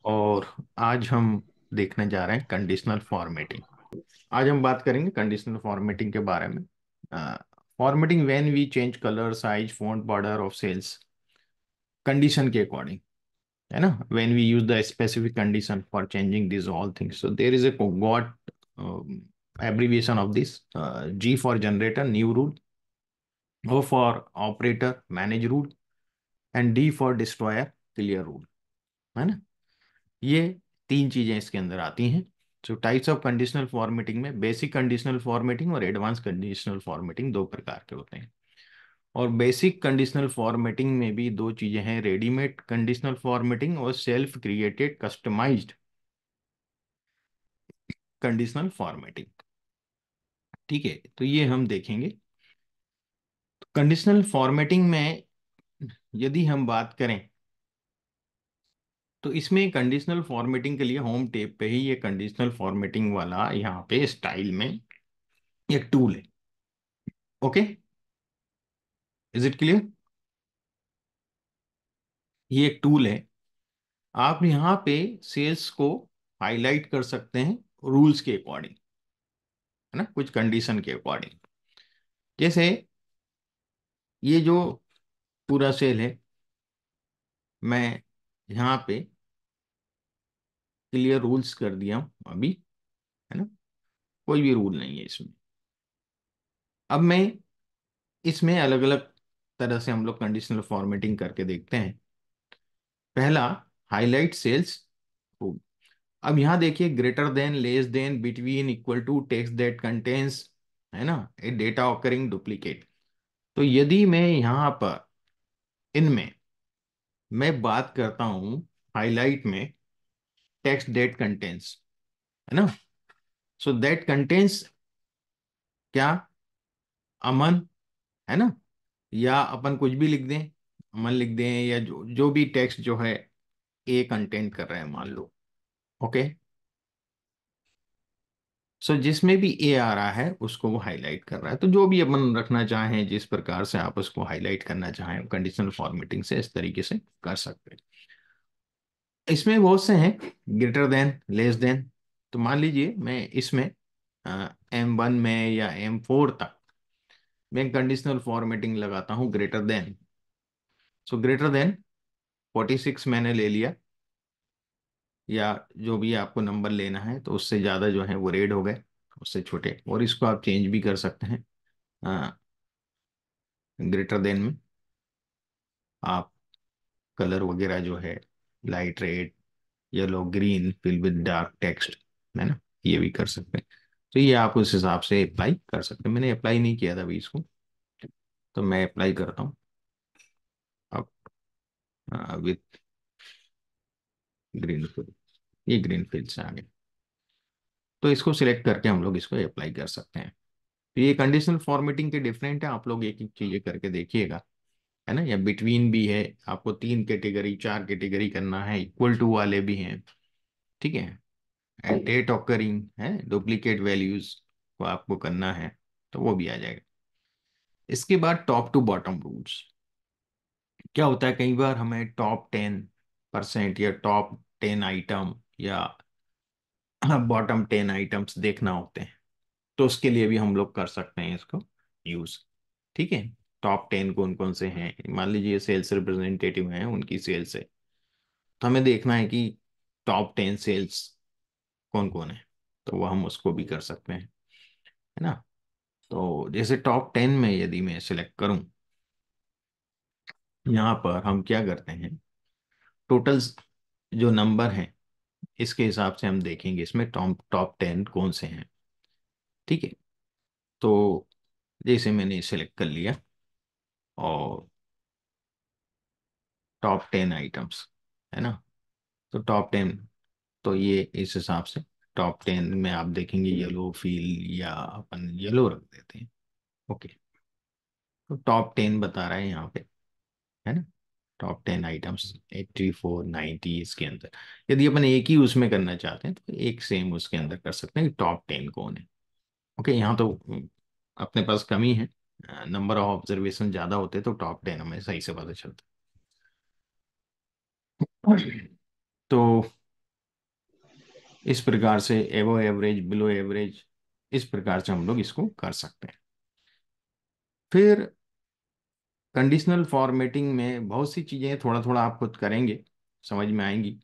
और आज हम देखने जा रहे हैं कंडीशनल फॉर्मेटिंग। आज हम बात करेंगे कंडीशनल फॉर्मेटिंग के बारे में। Formatting when we change colour size font border of cells condition के अकॉर्डिंग, है ना। When we use the specific condition for changing this all things, so there is a got abbreviation of this, G for generator new rule, O for operator manage rule, and D for destroyer clear rule, है ना। ये तीन चीजें इसके अंदर आती हैं। तो टाइप्स ऑफ कंडीशनल फॉर्मेटिंग में बेसिक कंडीशनल फॉर्मेटिंग और एडवांस कंडीशनल फॉर्मेटिंग दो प्रकार के होते हैं। और बेसिक कंडीशनल फॉर्मेटिंग में भी दो चीजें हैं, रेडीमेड कंडीशनल फॉर्मेटिंग और self created customised conditional formatting. ठीक है, तो ये हम देखेंगे। कंडीशनल फॉर्मेटिंग में यदि हम बात करें तो इसमें कंडीशनल फॉर्मेटिंग के लिए होम टेप पे ही ये कंडीशनल फॉर्मेटिंग वाला यहाँ पे स्टाइल में एक टूल है। Okay, is it clear? ये एक टूल है। आप यहाँ पे सेल्स को हाईलाइट कर सकते हैं रूल्स के अकॉर्डिंग, है ना, कुछ कंडीशन के अकॉर्डिंग। जैसे ये जो पूरा सेल है, मैं यहाँ पे क्लियर रूल्स कर दिया हूं अभी, है ना। कोई भी रूल नहीं है इसमें। अब मैं इसमें अलग अलग तरह से हम लोग कंडीशनल फॉर्मेटिंग करके देखते हैं। पहला, हाईलाइट सेल्स रूल। अब यहां देखिए, greater than, less than, between, equal to, text that contains, है ना, ए डेटा ऑकरिंग डुप्लीकेट। तो यदि मैं यहां पर इनमें मैं बात करता हूं हाईलाइट में टेक्स्ट दैट कंटेन्स, है ना, सो दैट कंटेन्स क्या, अमन, है ना, या अपन कुछ भी लिख दें, अमन लिख दें, या जो जो भी टेक्स्ट जो है ए कंटेंट कर रहे हैं मान लो। ओके, सो जिसमें भी ए आ रहा है उसको वो हाईलाइट कर रहा है। तो जो भी अपन रखना चाहें, जिस प्रकार से आप उसको हाईलाइट करना चाहें, कंडीशनल फॉर्मेटिंग से इस तरीके से कर सकते हैं। इसमें बहुत से हैं, ग्रेटर देन, लेस देन। तो मान लीजिए मैं इसमें M1 में या M4 तक मैं कंडीशनल फॉर्मेटिंग लगाता हूँ greater than. So greater than 46 मैंने ले लिया, या जो भी आपको नंबर लेना है, तो उससे ज़्यादा जो है वो रेड हो गए, उससे छोटे। और इसको आप चेंज भी कर सकते हैं। ग्रेटर देन में आप कलर वगैरह जो है, light red, yellow, green, fill with dark text, है ना, ये भी कर सकते हैं। तो ये आप उस हिसाब से अप्लाई कर सकते हैं। मैंने अप्लाई नहीं किया था अभी इसको, तो मैं अप्लाई करता हूँ अब विथ ग्रीन फिल। ये ग्रीन फिल से आ गया, तो इसको सिलेक्ट करके हम लोग इसको अप्लाई कर सकते हैं। तो ये कंडीशनल फॉर्मेटिंग के डिफरेंट है, आप लोग एक एक चीजें करके देखिएगा, है ना। या बिटवीन भी है, आपको तीन कैटेगरी चार कैटेगरी करना है, इक्वल टू वाले भी हैं, ठीक है। एट डेट ऑकरिंग है, डुप्लीकेट वैल्यूज को आपको करना है, तो वो भी आ जाएगा। इसके बाद टॉप टू बॉटम रूल्स। क्या होता है, कई बार हमें टॉप 10% या टॉप 10 आइटम या बॉटम 10 आइटम्स देखना होते हैं, तो उसके लिए भी हम लोग कर सकते हैं इसको यूज। ठीक है, टॉप 10 कौन कौन से हैं, मान लीजिए सेल्स रिप्रेजेंटेटिव हैं, उनकी सेल्स है, तो हमें देखना है कि टॉप 10 सेल्स कौन कौन है, तो वो हम उसको भी कर सकते हैं, है ना। तो जैसे टॉप 10 में यदि मैं सिलेक्ट करूं, यहाँ पर हम क्या करते हैं, टोटल्स जो नंबर हैं इसके हिसाब से हम देखेंगे इसमें टॉप टॉप 10 कौन से हैं। ठीक है, तो जैसे मैंने सिलेक्ट कर लिया, और टॉप 10 आइटम्स, है ना, तो टॉप 10, तो ये इस हिसाब से टॉप 10 में आप देखेंगे येलो फील, या अपन येलो रख देते हैं। ओके, तो टॉप 10 बता रहा है यहाँ पे, है ना, टॉप 10 आइटम्स 84 90 इसके अंदर। यदि अपन एक ही उसमें करना चाहते हैं तो एक सेम उसके अंदर कर सकते हैं कि टॉप 10 कौन है। ओके, यहाँ तो अपने पास कमी है, नंबर ऑफ ऑब्जर्वेशन ज़्यादा होते तो टॉप 10 हमें सही से पता चलता। तो इस प्रकार से एवो एवरेज, बिलो एवरेज, इस प्रकार से हम लोग इसको कर सकते हैं। फिर कंडीशनल फॉर्मेटिंग में बहुत सी चीजें थोड़ा थोड़ा आप खुद करेंगे, समझ में आएंगी।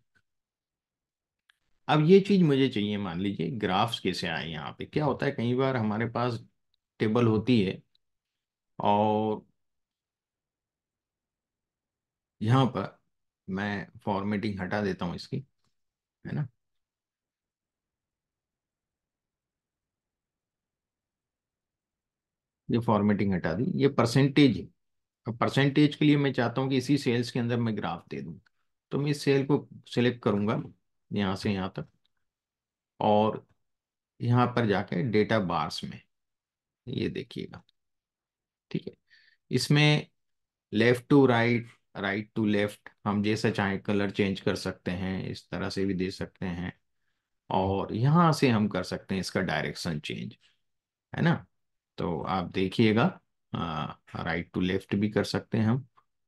अब ये चीज मुझे चाहिए, मान लीजिए ग्राफ्स कैसे आए। यहाँ पे क्या होता है, कई बार हमारे पास टेबल होती है और यहाँ पर मैं फॉर्मेटिंग हटा देता हूँ इसकी, है ना। ये फॉर्मेटिंग हटा दी, ये परसेंटेज है। अब परसेंटेज के लिए मैं चाहता हूँ कि इसी सेल्स के अंदर मैं ग्राफ दे दूँ। तो मैं इस सेल को सिलेक्ट करूंगा यहाँ से यहाँ तक, और यहाँ पर जाके डेटा बार्स में ये देखिएगा, ठीक है। इसमें left to right, right to left, हम जैसा चाहे कलर चेंज कर सकते हैं, इस तरह से भी दे सकते हैं। और यहाँ से हम कर सकते हैं इसका डायरेक्शन चेंज, है ना। तो आप देखिएगा, राइट टू लेफ्ट भी कर सकते हैं हम।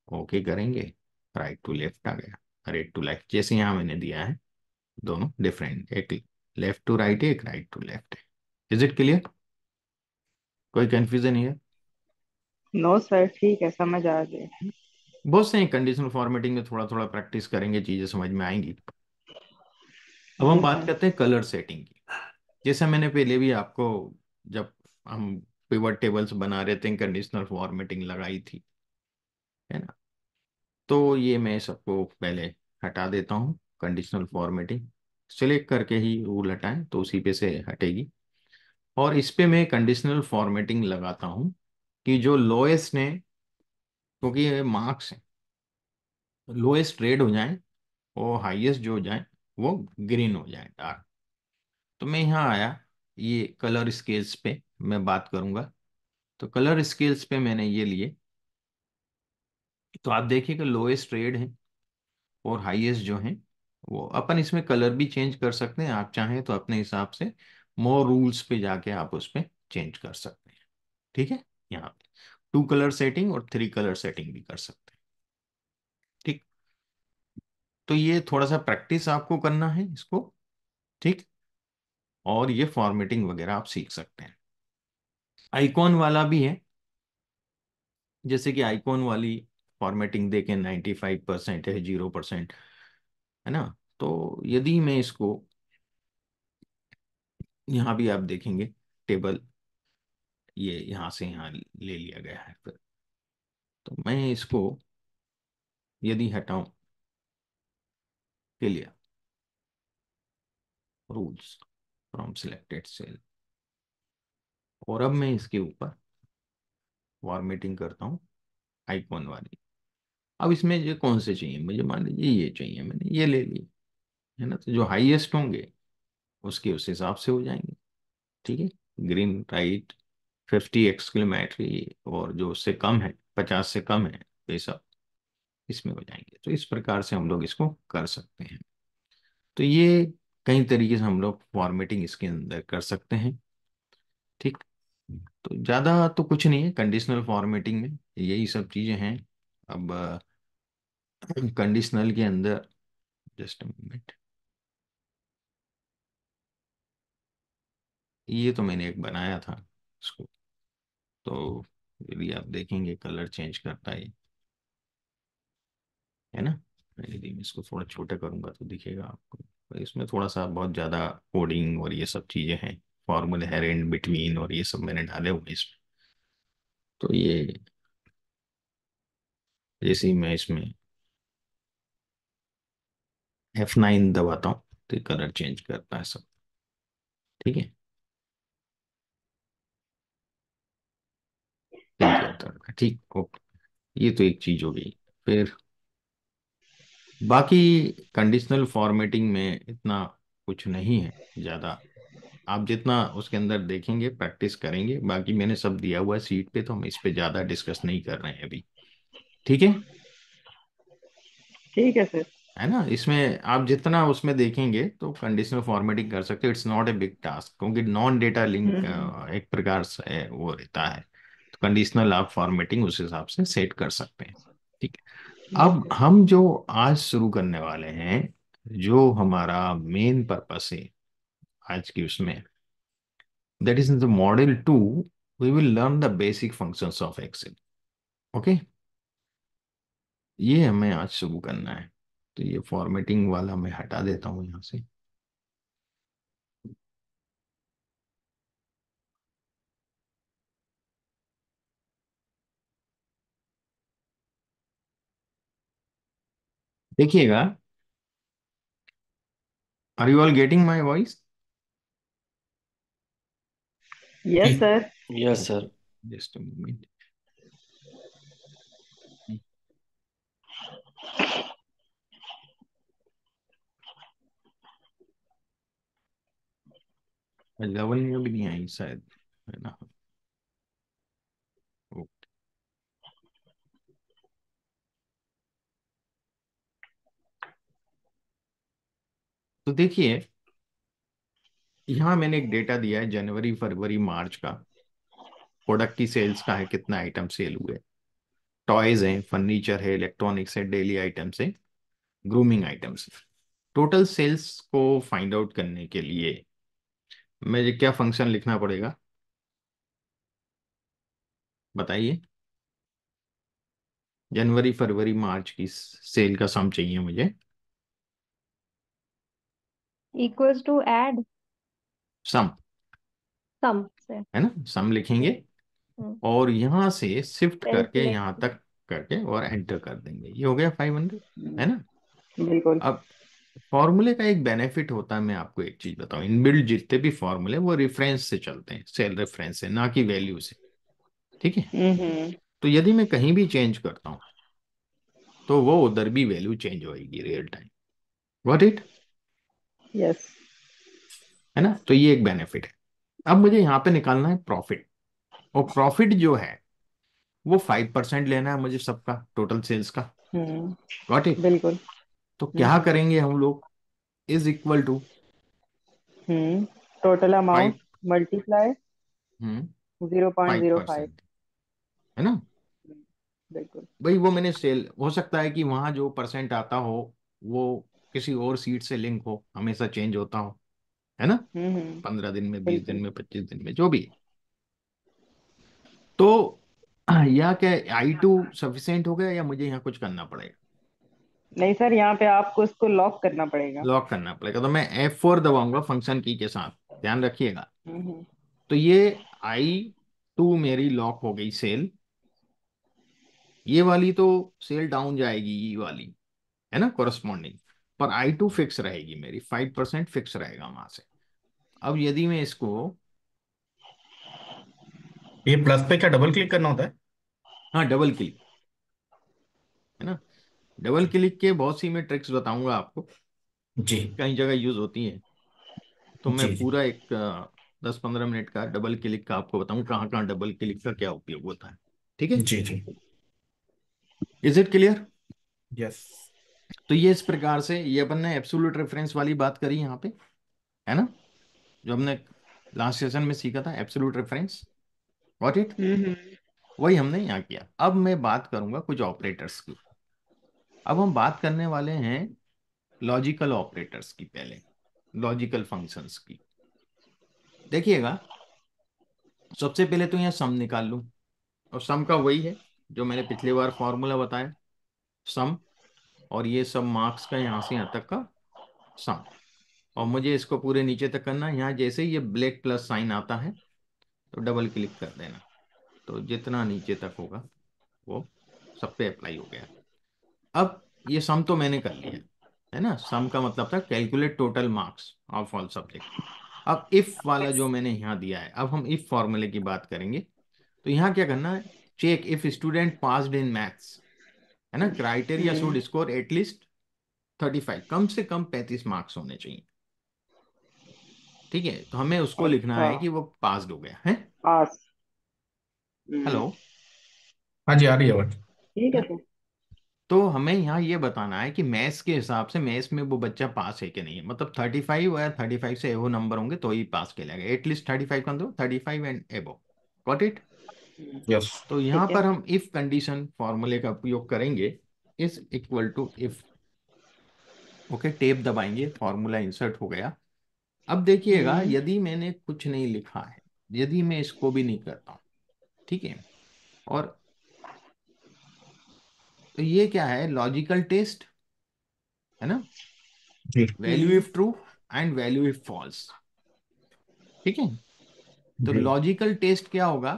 ओके करेंगे, राइट टू लेफ्ट आ गया, राइट टू लेफ्ट जैसे यहाँ मैंने दिया है, दोनों डिफरेंट, एक लेफ्ट टू राइट है, एक राइट टू लेफ्ट है। Is it clear? कोई कंफ्यूजन है? नो सर, ठीक है, समझ आ गए। बहुत से कंडीशनल फॉर्मेटिंग में थोड़ा थोड़ा प्रैक्टिस करेंगे, चीजें समझ में आएंगी। अब हम जी बात सर। करते हैं कलर सेटिंग की। जैसा मैंने पहले भी आपको, जब हम पिवट टेबल्स बना रहे थे, कंडीशनल फॉर्मेटिंग लगाई थी, है ना। तो ये मैं सबको पहले हटा देता हूँ, कंडीशनल फॉर्मेटिंग सिलेक्ट करके ही रूल हटाएं तो उसी पे से हटेगी। और इस पे मैं कंडीशनल फॉर्मेटिंग लगाता हूँ कि जो लोएस्ट ने, क्योंकि ये मार्क्स है, लोएस्ट रेड हो जाए और हाईएस्ट जो हो जाए वो ग्रीन हो जाए, डार्क। तो मैं यहाँ आया, ये कलर स्केल्स पे मैं बात करूंगा। तो कलर स्केल्स पे मैंने ये लिए, तो आप देखिए कि लोएस्ट रेड है और हाईएस्ट जो है वो, अपन इसमें कलर भी चेंज कर सकते हैं, आप चाहें तो अपने हिसाब से मोर रूल्स पे जाके आप उस पे चेंज कर सकते हैं, ठीक है। यहाँ पे 2 कलर सेटिंग और 3 कलर सेटिंग भी कर सकते हैं, ठीक। तो ये थोड़ा सा प्रैक्टिस आपको करना है इसको, ठीक। और ये फॉर्मेटिंग वगैरह आप सीख सकते हैं। आइकॉन वाला भी है, जैसे कि आइकॉन वाली फॉर्मेटिंग देखें 95% है, 0%, है ना। तो यदि मैं इसको, यहाँ भी आप देखेंगे टेबल ये यहाँ से यहाँ ले लिया गया है। फिर तो मैं इसको यदि हटाऊं, clear rules from selected cell, और अब मैं इसके ऊपर फॉर्मेटिंग करता हूँ आइकॉन वाली। अब इसमें ये कौन से चाहिए मुझे, मान लीजिए ये चाहिए, मैंने ये ले लिए, है ना। तो जो हाईएस्ट होंगे उसके उस हिसाब से हो जाएंगे, ठीक है। ग्रीन राइट, 50 एक्सक्लेमेटरी, और जो उससे कम है, 50 से कम है, तो ये सब इसमें हो जाएंगे। तो इस प्रकार से हम लोग इसको कर सकते हैं। तो ये कई तरीके से हम लोग फॉर्मेटिंग इसके अंदर कर सकते हैं, ठीक। तो ज़्यादा तो कुछ नहीं है कंडीशनल फॉर्मेटिंग में, यही सब चीज़ें हैं। अब कंडीशनल के अंदर, जस्ट मिनट, ये तो मैंने एक बनाया था इसको। तो यदि आप देखेंगे कलर चेंज करता है ना। यदि मैं इसको थोड़ा छोटा करूंगा तो दिखेगा आपको, तो इसमें थोड़ा सा बहुत ज़्यादा कोडिंग और ये सब चीज़ें हैं, फॉर्मूले है इन बिटवीन और ये सब मैंने डाले हुए हैं इसमें। तो ये जैसे ही मैं इसमें F9 दबाता हूँ तो ये कलर चेंज करता है सब, ठीक है। पिंक या तरह, ठीक, ओके। ये तो एक चीज हो गई। फिर बाकी कंडीशनल फॉर्मेटिंग में इतना कुछ नहीं है ज़्यादा, आप जितना उसके अंदर देखेंगे प्रैक्टिस करेंगे, बाकी मैंने सब दिया हुआ है सीट पे, तो हम इस पे ज़्यादा डिस्कस नहीं कर रहे हैं अभी, ठीक है। ठीक है सर। है ना, इसमें आप जितना उसमें देखेंगे तो कंडीशनल फॉर्मेटिंग कर सकते हो, it's not a big task, क्योंकि नॉन डेटा लिंक हम्म। एक प्रकार से वो रहता है। तो कंडीशनल आप फॉर्मेटिंग उस हिसाब से सेट कर सकते हैं, ठीक है। जी अब सर। हम जो आज शुरू करने वाले हैं, जो हमारा मेन पर्पस है, आज की उसमें, that is in the module 2 we will learn the basic functions of Excel. Okay, ये हमें आज शुरू करना है। तो ये फॉर्मेटिंग वाला मैं हटा देता हूँ यहाँ से। देखिएगा, are you all getting my voice? Yes sir. Yes sir. Just a moment. Level में भी नहीं आई शायद, है ना? ओके। तो देखिए, यहाँ मैंने एक डेटा दिया है जनवरी फरवरी मार्च का। प्रोडक्ट की सेल्स का है, कितना आइटम सेल हुए। टॉयज हैं, फर्नीचर है, इलेक्ट्रॉनिक्स है, डेली आइटम्स है, ग्रूमिंग आइटम्स है। टोटल सेल्स को फाइंड आउट करने के लिए मुझे क्या फंक्शन लिखना पड़ेगा, बताइए? जनवरी फरवरी मार्च की सेल का सम चाहिए मुझे। इक्वल्स टू ऐड सम, सम से। है ना? सम लिखेंगे हम्म। और यहां से शिफ्ट करके यहां कैलकुलेट। तक करके और एंटर कर देंगे। ये हो गया 500, है ना? बिल्कुल। अब फॉर्मूले का एक बेनिफिट होता है, मैं आपको एक चीज बताऊं, इनबिल्ट जितने भी फॉर्मूले वो रेफरेंस से चलते हैं, सेल रेफरेंस से, ना कि वैल्यू से। ठीक है? हम्म। तो यदि मैं कहीं भी चेंज करता हूं तो वो उधर भी वैल्यू चेंज होगी real time. Got it? Yes. है ना? तो ये एक बेनिफिट है। अब मुझे यहाँ पे निकालना है प्रॉफिट, और प्रॉफिट जो है वो 5% लेना है मुझे सबका, टोटल सेल्स का। हम्म। Got it? बिल्कुल। तो क्या हम्म। करेंगे हम लोग, is equal to hmm. Total amount 5। Multiply hmm. 0.05। 5%, है ना? बिल्कुल। भाई वो मैंने सेल, हो सकता है कि वहां जो परसेंट आता हो वो किसी और सीट से लिंक हो, हमेशा चेंज होता हो, है ना? हम्म। 15 दिन में, 20 दिन बिल्कुल। में, 25 दिन में, जो भी। तो या क्या I2 सफिशिएंट हो गया या मुझे यहाँ कुछ करना पड़ेगा? नहीं सर, यहाँ पे आपको इसको लॉक करना पड़ेगा। लॉक करना पड़ेगा, तो मैं F4 दबाऊंगा फंक्शन की के साथ, ध्यान रखिएगा। हम्म। तो ये I2 मेरी लॉक हो गई सेल। ये वाली तो सेल डाउन जाएगी, ये वाली, है ना, कोरस्पॉन्डिंग। पर I2 फिक्स रहेगी मेरी, 5% फिक्स रहेगा वहां से। अब यदि मैं इसको, ये प्लस पे क्या डबल क्लिक करना होता है? हाँ डबल क्लिक, है ना? डबल क्लिक के बहुत सी मैं ट्रिक्स बताऊंगा आपको, जी कई जगह यूज होती हैं। तो मैं जी जी। पूरा एक 10-15 मिनट का डबल क्लिक का आपको बताऊं, कहाँ कहाँ डबल क्लिक का क्या उपयोग होता है। ठीक है? जी जी। Is it clear? यस। तो ये इस प्रकार से, ये अपन ने एब्सोल्यूट रेफरेंस वाली बात करी यहाँ पे, है ना? जो हमने लास्ट सेशन में सीखा था, absolute reference. Got it? Hmm. वही हमने यहाँ किया। अब मैं बात करूंगा कुछ ऑपरेटर्स की। अब हम बात करने वाले हैं लॉजिकल ऑपरेटर्स की, पहले लॉजिकल फंक्शंस की। देखिएगा, सबसे पहले तो यहाँ सम निकाल लूं, और सम का वही है जो मैंने पिछली बार फॉर्मूला बताया, सम। और ये सब मार्क्स का यहाँ से यहाँ तक का सम। और मुझे इसको पूरे नीचे तक करना है। यहाँ जैसे ही ये ब्लैक प्लस साइन आता है तो डबल क्लिक कर देना, तो जितना नीचे तक होगा वो सब पे अप्लाई हो गया। अब ये सम तो मैंने कर लिया, है ना? सम का मतलब था calculate total marks of all subject. अब इफ वाला जो मैंने यहाँ दिया है, अब हम इफ फॉर्मूले की बात करेंगे। तो यहाँ क्या करना है, check if student passed in maths, है ना, criteria should hmm. Score at least 35, कम से कम 35 मार्क्स होने चाहिए। ठीक है? तो हमें उसको लिखना अच्छा। है कि वो पास्ड हो गया है। पास। हेलो? हाँ जी, आ रही है आवाज। ठीक है है ना? सर। तो हमें यहाँ ये बताना है कि मैथ्स के हिसाब से मैथ्स में वो बच्चा पास है कि नहीं है, मतलब 35 या 35 से एबो नंबर होंगे तो ही पास कहलाएगा। एटलीस्ट 35 का दो, 35 एंड एबो। Got it? यस। तो यहाँ ठीक है। पर हम इफ कंडीशन फॉर्मूले का उपयोग करेंगे, is equal to if. Okay, tab दबाएंगे, फॉर्मूला इंसर्ट हो गया। अब देखिएगा, हम्म। यदि मैंने कुछ नहीं लिखा है, यदि मैं इसको भी नहीं करता हूँ, ठीक है, और तो ये क्या है, लॉजिकल टेस्ट, है ना, जी value hmm. If true and value if false, ठीक है। तो जी लॉजिकल टेस्ट क्या होगा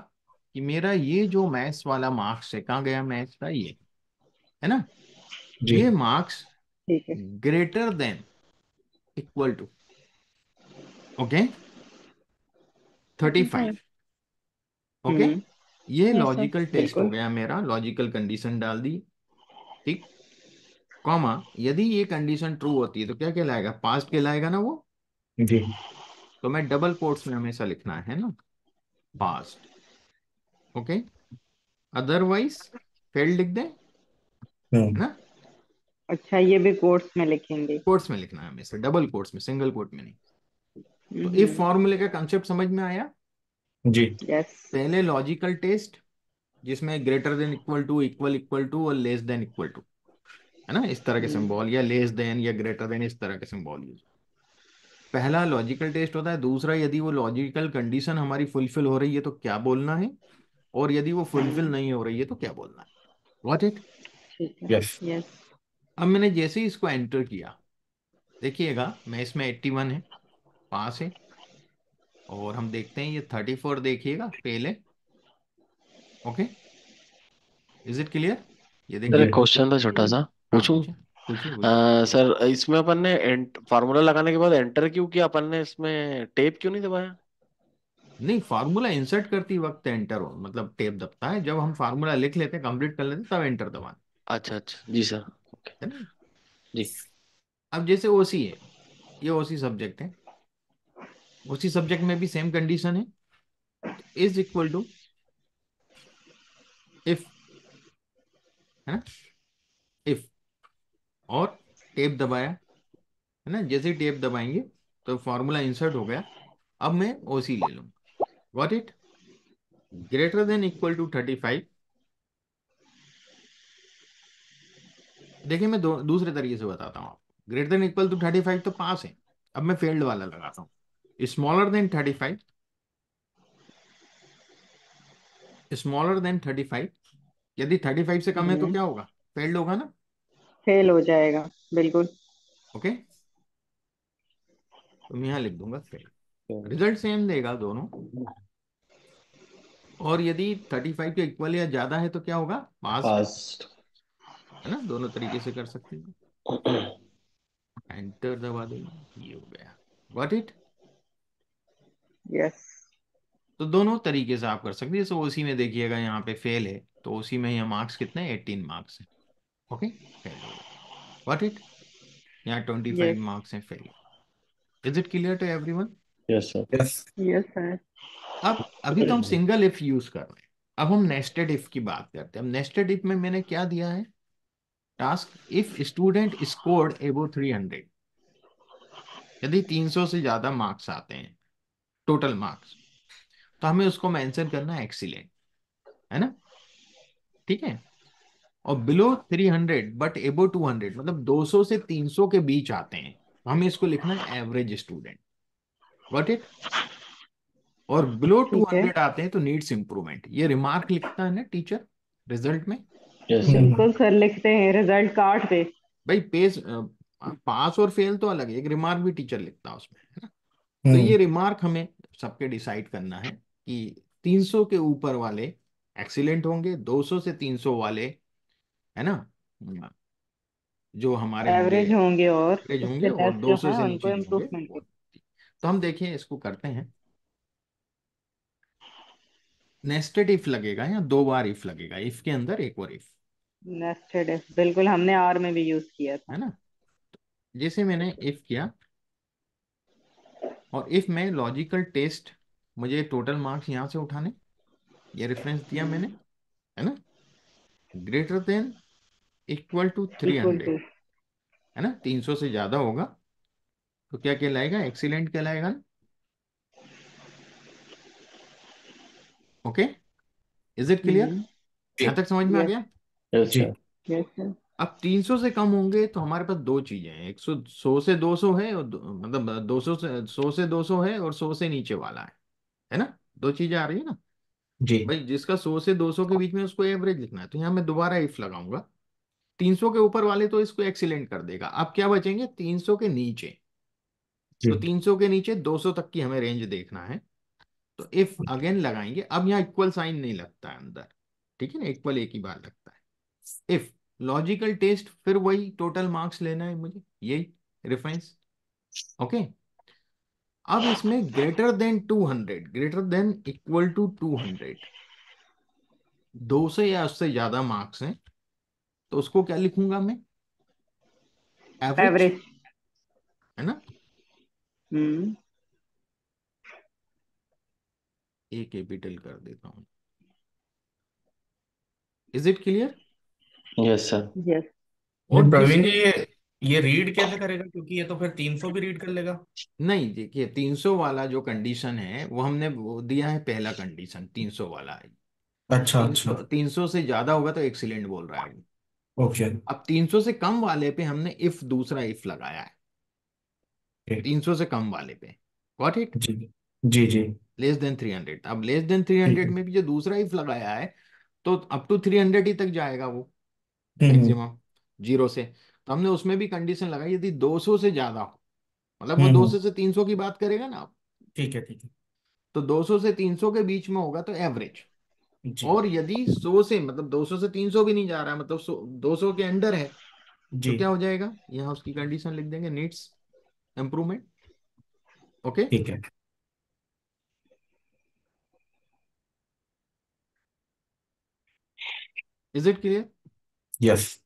कि मेरा ये जो मैथ्स वाला मार्क्स है, कहाँ गया मैथ्स का, ये है ना, जी ये मार्क्स ठीक है। Greater than equal to, okay, 35, 35। Okay, hmm. ये यस सर। लॉजिकल टेस्ट हो बिल्कुल। गया मेरा, लॉजिकल कंडीशन डाल दी, ठीक, कॉमा, यदि ये कंडीशन ट्रू होती है तो क्या कहलाएगा, पास्ट कहलाएगा ना वो। जी तो मैं डबल कोट्स में हमेशा लिखना है ना, पास्ट, ओके, अदरवाइज फेल्ड लिख दें, है हम्म ना, अच्छा, ये भी कोर्स में लिखेंगे? कोट्स में लिखना है हमेशा, डबल कोट्स में, सिंगल कोट में नहीं। तो इफ हम्म। फॉर्मूले का कंसेप्ट समझ में आया। जी यस। पहले लॉजिकल टेस्ट, जिसमें greater than equal to, equal equal to और लेस देन इक्वल टू, है ना, इस तरह के हम्म। सिंबल, या लेस देन या ग्रेटर देन, इस तरह के सिंबल यूज। पहला लॉजिकल टेस्ट होता है। दूसरा, यदि वो लॉजिकल कंडीशन हमारी फुलफिल हो रही है तो क्या बोलना है, और यदि वो फुलफिल हम्म। नहीं हो रही है तो क्या बोलना है। Got it. ठीक है। Yes yes. अब मैंने जैसे ही इसको एंटर किया, देखिएगा मैं इसमें 81 है, पास है, और हम देखते हैं ये 34, देखिएगा फेल है, ओके, इज इट क्लियर, ये सर एक देखिए। क्वेश्चन था छोटा सा, हाँ पूछूं? पूछे, पूछिए पूछिए। सर इसमें अपन ने फार्मूला लगाने के बाद एंटर क्यों किया, अपन ने इसमें टेप क्यों नहीं दबाया? नहीं, फार्मूला इंसर्ट करती वक्त एंटर हो, मतलब टेप दबता है जब हम फार्मूला लिख लेते हैं, कंप्लीट कर लेते हैं, तब एंटर दबाना अच्छा अच्छा, जी सर। ओके। है ना। जी। अब जैसे ओसी है, ये ओसी सब्जेक्ट है, ओसी सब्जेक्ट में भी सेम कंडीशन है, इज इक्वल टू इफ, है ना, इफ, और टेप दबाया, है ना, जैसे ही टेप दबाएंगे तो फार्मूला इंसर्ट हो गया। अब मैं ओसी ले लूँ, got it, greater than equal to 35। देखिए मैं दूसरे तरीके से बताता हूँ आपको, ग्रेटर देन इक्वल टू 35 तो पास है। अब मैं फेल्ड वाला लगाता हूँ, स्मॉलर देन 35, स्मॉलर देन 35, यदि 35 से कम है तो हम्म। क्या होगा, फेल्ड होगा ना, फेल हो जाएगा। बिल्कुल। ओके। तो मैं यहाँ लिख दूंगा फेल्ड, रिजल्ट सेम देगा दोनों। और यदि 35 के इक्वल या ज्यादा है तो क्या होगा, पास, पास्ट। है ना, दोनों तरीके से कर सकते हैं। एंटर दबा देंगे, ये हो गया, गॉट इट। यस। तो दोनों तरीके से आप कर सकते हैं। जैसे ओसी में देखिएगा यहाँ पे फेल है, तो ओसी में यहाँ मार्क्स कितने, 18 मार्क्स है, ओके, फेल हो गया, गॉट इट। यहाँ 25 यस। मार्क्स है, fail. Is it clear to everyone. Yes sir. Yes yes sir. अब अभी तो हम सिंगल इफ यूज कर रहे हैं, अब हम नेस्टेड इफ की बात करते हैं। अब नेस्टेड इफ में मैंने क्या दिया है, टास्क, इफ स्टूडेंट स्कोर्ड एबो 300, यदि 300 से ज्यादा मार्क्स आते हैं, टोटल मार्क्स, तो हमें उसको मेंशन करना है एक्सीलेंट, है ना, ठीक है। और बिलो 300 बट एबो 200, मतलब 200 से 300 के बीच आते हैं, तो हमें इसको लिखना है एवरेज स्टूडेंट, गॉट इट। और बिलो ठीक है। 200 आते हैं तो नीड्स इंप्रूवमेंट, ये रिमार्क लिखता है ना टीचर रिजल्ट में। Yes sir. बिल्कुल सर, लिखते हैं रिजल्ट कार्ड पे। भाई पेज, पास और फेल तो अलग है, एक रिमार्क भी टीचर लिखता है उसमें, है ना। तो हम्म ये रिमार्क हमें सबके डिसाइड करना है कि 300 के ऊपर वाले एक्सीलेंट होंगे, 200 से 300 वाले, है ना, जो हमारे होंगे एवरेज होंगे, और एवरेज होंगे, उससे और लेस जो 200 है से उनको नीचे जो होंगे इम्प्रूवमेंट की। वो। तो हम देखिए इसको करते हैं, नेस्टेड इफ लगेगा या दो बार इफ लगेगा, इफ के अंदर एक और इफ, नेस्टेड है, बिल्कुल, हमने आर में भी यूज किया था। है ना। जैसे मैंने इफ किया, और इफ में लॉजिकल टेस्ट, मुझे टोटल मार्क्स यहाँ से उठाने, ये रेफरेंस दिया मैंने, हम्म। है ना, greater than equal to three equal hundred to. है ना, 300 से ज्यादा होगा तो क्या कहलाएगा, एक्सीलेंट कहलाएगा ना, ओके, इज इट क्लियर, हम्म। जी यहां तक समझ में आ यस। गया। यस जी सर। Yes sir. अब 300 से कम होंगे तो हमारे पास दो चीजें हैं, 100 से 200 है और मतलब 200 से 100 है और 100 से नीचे वाला है ना, दो चीजें आ रही है ना जी भाई। जिसका 100 से 200 के बीच में उसको एवरेज लिखना है, तो यहाँ मैं दोबारा इफ लगाऊंगा। 300 के ऊपर वाले तो इसको एक्सीलेंट कर देगा। अब क्या बचेंगे 300 के नीचे, जी तो 300 के नीचे 200 तक की हमें रेंज देखना है। तो इफ अगेन लगाएंगे, अब यहाँ इक्वल साइन नहीं लगता है अंदर, ठीक है ना, इक्वल एक ही बार लगता है। इफ लॉजिकल टेस्ट, फिर वही टोटल मार्क्स लेना है मुझे, यही रेफरेंस। ओके, अब इसमें greater than 200, greater than equal to 200, 200 या उससे ज्यादा मार्क्स हैं, तो उसको क्या लिखूंगा मैं, एवरेज, एवरेज। है ना। हम्म। ए कैपिटल कर देता हूं। Is it clear? Yes sir. Yes. नहीं और प्रवीण जी, जिसमें, ये रीड कैसे करेगा, क्योंकि ये तो फिर 300 भी रीड कर लेगा। नहीं देखिए 300 वाला जो कंडीशन है वो हमने वो दिया है, पहला कंडीशन 300 वाला है। अच्छा अच्छा। 300 से ज्यादा होगा तो एक्सीलेंट बोल रहा है वो। ओके। अब 300 से कम वाले पे हमने इफ, दूसरा इफ लगाया है, ठीक। 300 से कम वाले पे। Got it? जी जी जी। लेस देन 300, अब लेस देन थ्री ठीक हंड्रेड है। में भी जो दूसरा इफ लगाया है, तो अप टू 300 ही तक जाएगा वो, हम्म मैक्सिमम, जीरो से। तो हमने उसमें भी कंडीशन लगाई, यदि 200 से ज्यादा हो, मतलब वो हम्म 200 हम्म, से 300 की बात करेगा ना आप, ठीक है ठीक है। तो 200 से 300 के बीच में होगा तो एवरेज। जी और यदि 100 से, मतलब 200 से 300 भी नहीं जा रहा है, मतलब 200 के अंडर है, तो जी। क्या हो जाएगा, यहाँ उसकी कंडीशन लिख देंगे, नीड्स इंप्रूवमेंट। ओके, ठीक है। Is it clear? यस।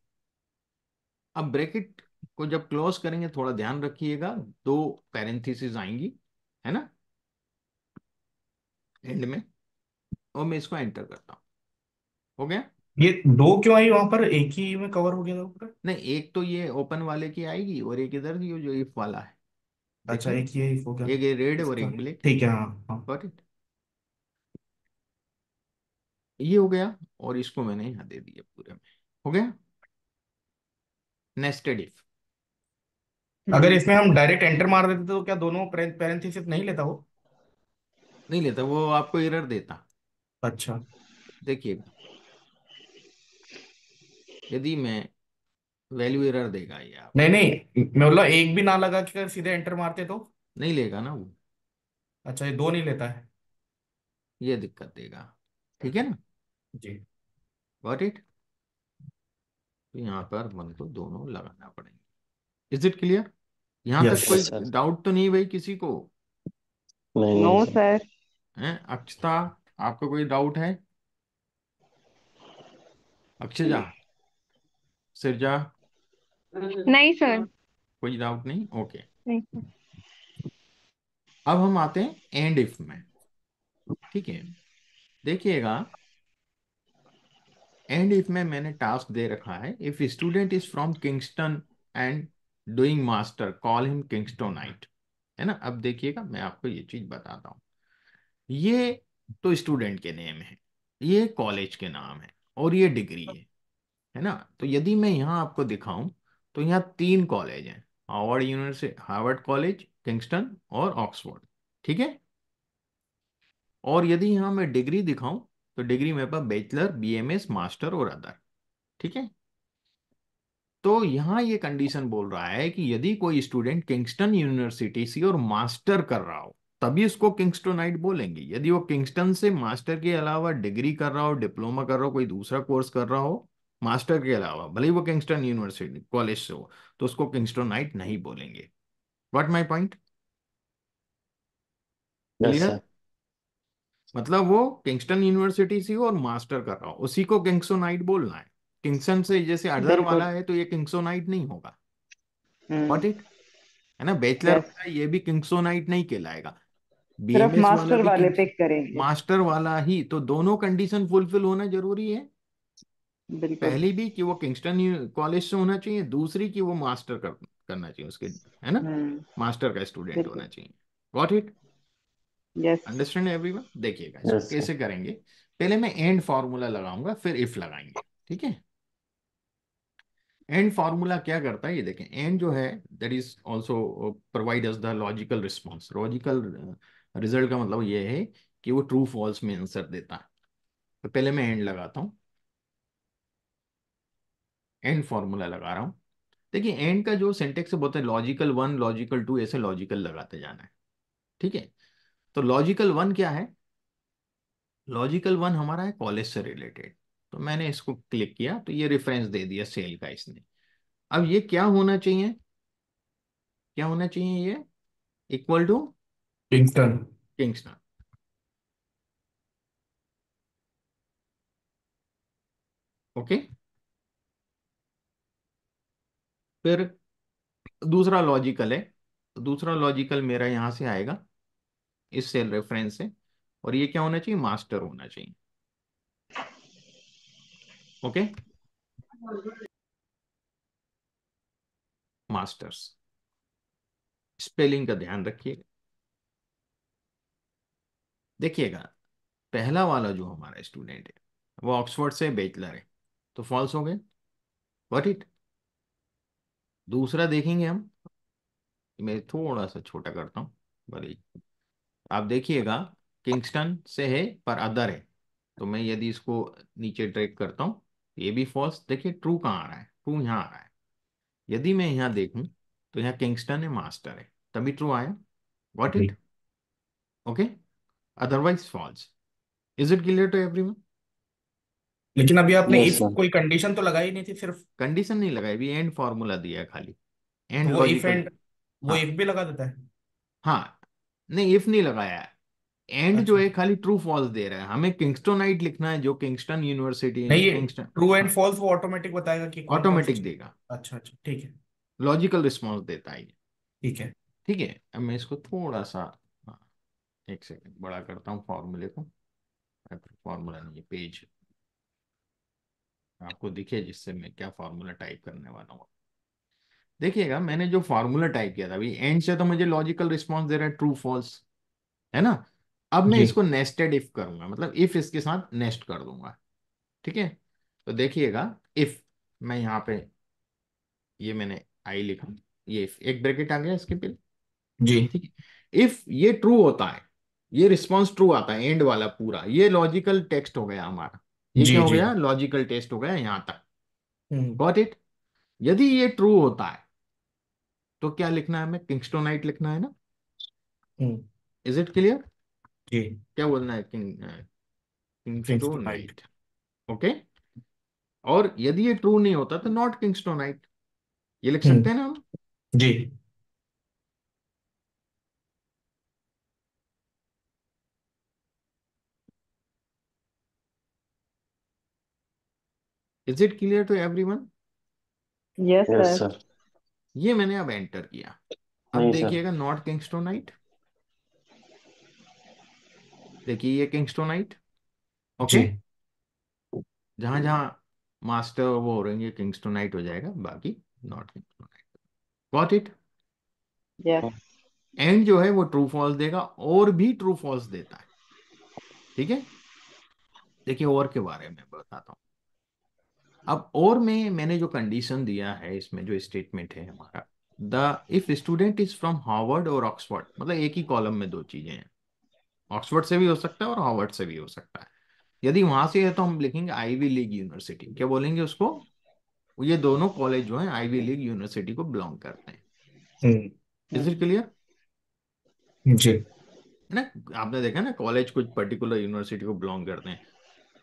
अब ब्रैकेट को जब क्लोज करेंगे थोड़ा ध्यान रखिएगा, दो पैरेंथेसिस आएंगी, है ना, एंड में, और मैं इसको एंटर करता हूँ। हो गया? ये दो क्यों आई वहां पर, एक ही में कवर हो गया था पूरा। नहीं, एक तो ये ओपन वाले की आएगी और एक इधर ये जो इफ वाला है, अच्छा, देखिए, एक ये हो गया एक ये रेड और इसका। एक ब्लैक है। ठीक है, हाँ हाँ। Got it? ये हो गया, और इसको मैंने यहाँ दे दिया पूरे में। हो गया, नेस्टेड इफ। अगर हम्म। इसमें हम डायरेक्ट एंटर मार देते तो क्या दोनों पैरेंथेसिस नहीं लेता वो। नहीं लेता वो, आपको एरर देता। अच्छा। देखिए, यदि मैं, वैल्यू एरर देगा ये आप, नहीं नहीं, मैं बोला एक भी ना लगा के सीधे एंटर मारते तो। नहीं लेगा ना वो, अच्छा, ये दो नहीं लेता है। ये दिक्कत देगा, ठीक है ना। जी। Got it? तो यहाँ पर मन को दोनों लगाना पड़ेंगे। Is it clear? यहाँ तक यस। कोई यस सर। डाउट तो नहीं भाई किसी को? नहीं नो नहीं सर। सर। है अक्षता, आपको कोई डाउट है? अक्षजा, सिरजा, नहीं सर। कोई डाउट नहीं? ओके। नहीं सर। अब हम आते हैं एंड इफ में, ठीक है। देखिएगा, एंड इफ में मैंने टास्क दे रखा है, if student is from Kingston and doing master call him Kingstonite, है ना। अब देखिएगा मैं आपको ये चीज बताता हूँ, ये तो स्टूडेंट के नेम है, ये कॉलेज के नाम है, और ये डिग्री है ना। तो यदि मैं यहाँ आपको दिखाऊं, तो यहाँ तीन कॉलेज हैं, Harvard university, Harvard college, Kingston और ऑक्सफोर्ड, ठीक है। और यदि यहाँ मैं डिग्री दिखाऊं, तो डिग्री मेरे पास बैचलर, बीएमएस, मास्टर और अदर, ठीक है। तो यहाँ ये कंडीशन बोल रहा है कि यदि कोई स्टूडेंट किंगस्टन यूनिवर्सिटी से और मास्टर कर रहा हो, तभी उसको किंगस्टोनाइट बोलेंगे। यदि वो किंगस्टन से मास्टर के अलावा डिग्री कर रहा हो, डिप्लोमा कर रहा हो, कोई दूसरा कोर्स कर रहा हो मास्टर के अलावा, भले ही वो किंगस्टन यूनिवर्सिटी कॉलेज से हो, तो उसको किंगस्टोनाइट नहीं बोलेंगे। What my point? Yes clear? Sir. मतलब वो किंगस्टन यूनिवर्सिटी से हो और मास्टर कर रहा हो, उसी को किंगस्टोनाइट बोलना है। किंगस्टन से जैसे अदर बिल्कुल। वाला है तो ये किंगस्टोनाइट नहीं होगा। हम्म। व्हाट इट, है ना। Bachelor yes. वाला है, ये भी किंगस्टोनाइट नहीं कहलाएगा। सिर्फ बीएमएस वाला मास्टर भी वाले किंग्स, पिक करेंगे। मास्टर वाला ही, तो दोनों कंडीशन फुलफिल होना जरूरी है। बिल्कुल। पहली भी कि वो किंगस्टन कॉलेज से होना चाहिए, दूसरी कि वो मास्टर करना चाहिए उसके, है ना, हम्म। मास्टर का स्टूडेंट बिल्कुल। होना चाहिए। Got it? Yes. Understand everyone? देखिएगा इसको यस सर। कैसे करेंगे। पहले मैं एंड फॉर्मूला लगाऊंगा, फिर इफ लगाएंगे, ठीक है। एंड फार्मूला क्या करता है ये देखें, एंड जो है that is also provide us the logical response. Logical result का मतलब ये है कि वो ट्रू फॉल्स में आंसर देता है। तो पहले मैं एंड लगाता हूँ, एंड फार्मूला लगा रहा हूँ। देखिए एंड का जो सिंटेक्स है बोलते हैं लॉजिकल वन लॉजिकल टू, ऐसे लॉजिकल लगाते जाना है। ठीक है, तो लॉजिकल वन क्या है? लॉजिकल वन हमारा है कॉलेज से रिलेटेड। तो मैंने इसको क्लिक किया तो ये रेफरेंस दे दिया सेल का इसने। अब ये क्या होना चाहिए, क्या होना चाहिए ये? Equal to Kingston. Kingston. Okay, फिर दूसरा लॉजिकल है, तो दूसरा लॉजिकल मेरा यहां से आएगा इस सेल रेफरेंस से, और ये क्या होना चाहिए? मास्टर होना चाहिए। Okay, masters. स्पेलिंग का ध्यान रखिएगा। देखिएगा पहला वाला जो हमारा स्टूडेंट है वो ऑक्सफोर्ड से बैचलर है, तो फॉल्स हो गए, गॉट इट। दूसरा देखेंगे हम, मैं थोड़ा सा छोटा करता हूँ भले ही। आप देखिएगा किंगस्टन से है पर अदर है, तो मैं यदि इसको नीचे ट्रैक करता हूँ ये भी फॉल्स। देखिए ट्रू कहाँ आ रहा है? ट्रू यहाँ आ रहा है। यदि मैं यहाँ देखूँ तो यहाँ किंगस्टन है, मास्टर है, तभी ट्रू आया, गॉट जी। It. Okay, otherwise false. Is it clear to everyone? लेकिन अभी आपने यस इफ सर। कोई कंडीशन तो लगाई नहीं थी सिर्फ। कंडीशन नहीं लगाई, अभी एंड फॉर्मूला दिया है खाली, तो एंड वो इफ लॉजिकल। एंड वो हाँ इफ भी लगा देता है। हाँ, नहीं इफ नहीं लगाया है। एंड जो अच्छा। है खाली ट्रू फॉल्स दे रहा है, हमें किंगस्टोनाइट लिखना है जो किंगस्टन यूनिवर्सिटी नहीं, है, ये किंगस्टन। ट्रू एंड हाँ, फॉल्स वो ऑटोमेटिक बताएगा कि कौन कौन सी ऑटोमेटिक चीज। देगा, अच्छा अच्छा, ठीक है। लॉजिकल रिस्पॉन्स देता है ये। ठीक है। ठीक है, अब मैं इसको थोड़ा सा, हाँ, एक सेकंड बड़ा करता हूँ फॉर्मूले को। फॉर्मूला नहीं, पेज आपको दिखे जिससे मैं क्या फॉर्मूला टाइप करने वाला हूँ। देखिएगा मैंने जो फॉर्मूला टाइप किया था अभी एंड से, तो मुझे लॉजिकल रिस्पॉन्स दे रहा है ट्रू फॉल्स, है ना। अब मैं जी इसको नेस्टेड इफ करूंगा, मतलब इफ इसके साथ नेस्ट कर दूंगा। ठीक है, तो देखिएगा इफ मैं यहाँ पे, ये मैंने आई लिखा, ये if, एक ब्रैकेट आ गया इसके पहले। जी ठीक है, इफ ये ट्रू होता है, ये रिस्पॉन्स ट्रू आता है एंड वाला पूरा, ये लॉजिकल टेक्स्ट हो गया हमारा। ये जी क्या हो जी। गया? लॉजिकल टेस्ट हो गया यहां तक, हम्म गॉट इट। यदि ये ट्रू होता है तो क्या लिखना है? हमें किंगस्टोनाइट लिखना है ना। हम्म। Is it clear? जी। क्या बोलना है? Things to night. Kingstonite. Okay, और यदि ये ट्रू नहीं होता तो नॉट किंगस्टोनाइट, ये लिख सकते हम्म। हैं ना हम। जी is it clear to everyone? Yes yes sir. Sir. ये मैंने अब एंटर किया। अब नहीं सर। देखिएगा नॉट किंगस्टोनाइट, देखिए ये किंगस्टोनाइट। जी ओके, जहां जहां मास्टर वो हो रहेंगे किंगस्टोनाइट हो जाएगा, बाकी not Kingstonite, got it. Yes. And जो है वो ट्रू फॉल्स देगा, और भी ट्रू फॉल्स देता है। ठीक है, देखिए और के बारे में बताता हूँ। अब और में मैंने जो कंडीशन दिया है इसमें, जो स्टेटमेंट है हमारा, the if student is from Harvard और ऑक्सफोर्ड, मतलब एक ही कॉलम में दो चीजें हैं, ऑक्सफोर्ड से भी हो सकता है और हार्वर्ड से भी हो सकता है। यदि वहां से है तो हम लिखेंगे आईवी लीग यूनिवर्सिटी, क्या बोलेंगे उसको? ये दोनों कॉलेज जो है आईवी लीग यूनिवर्सिटी को बिलोंग करते हैं। हम्म। Is it clear? जी है ना, आपने देखा ना कॉलेज कुछ पर्टिकुलर यूनिवर्सिटी को बिलोंग करते हैं,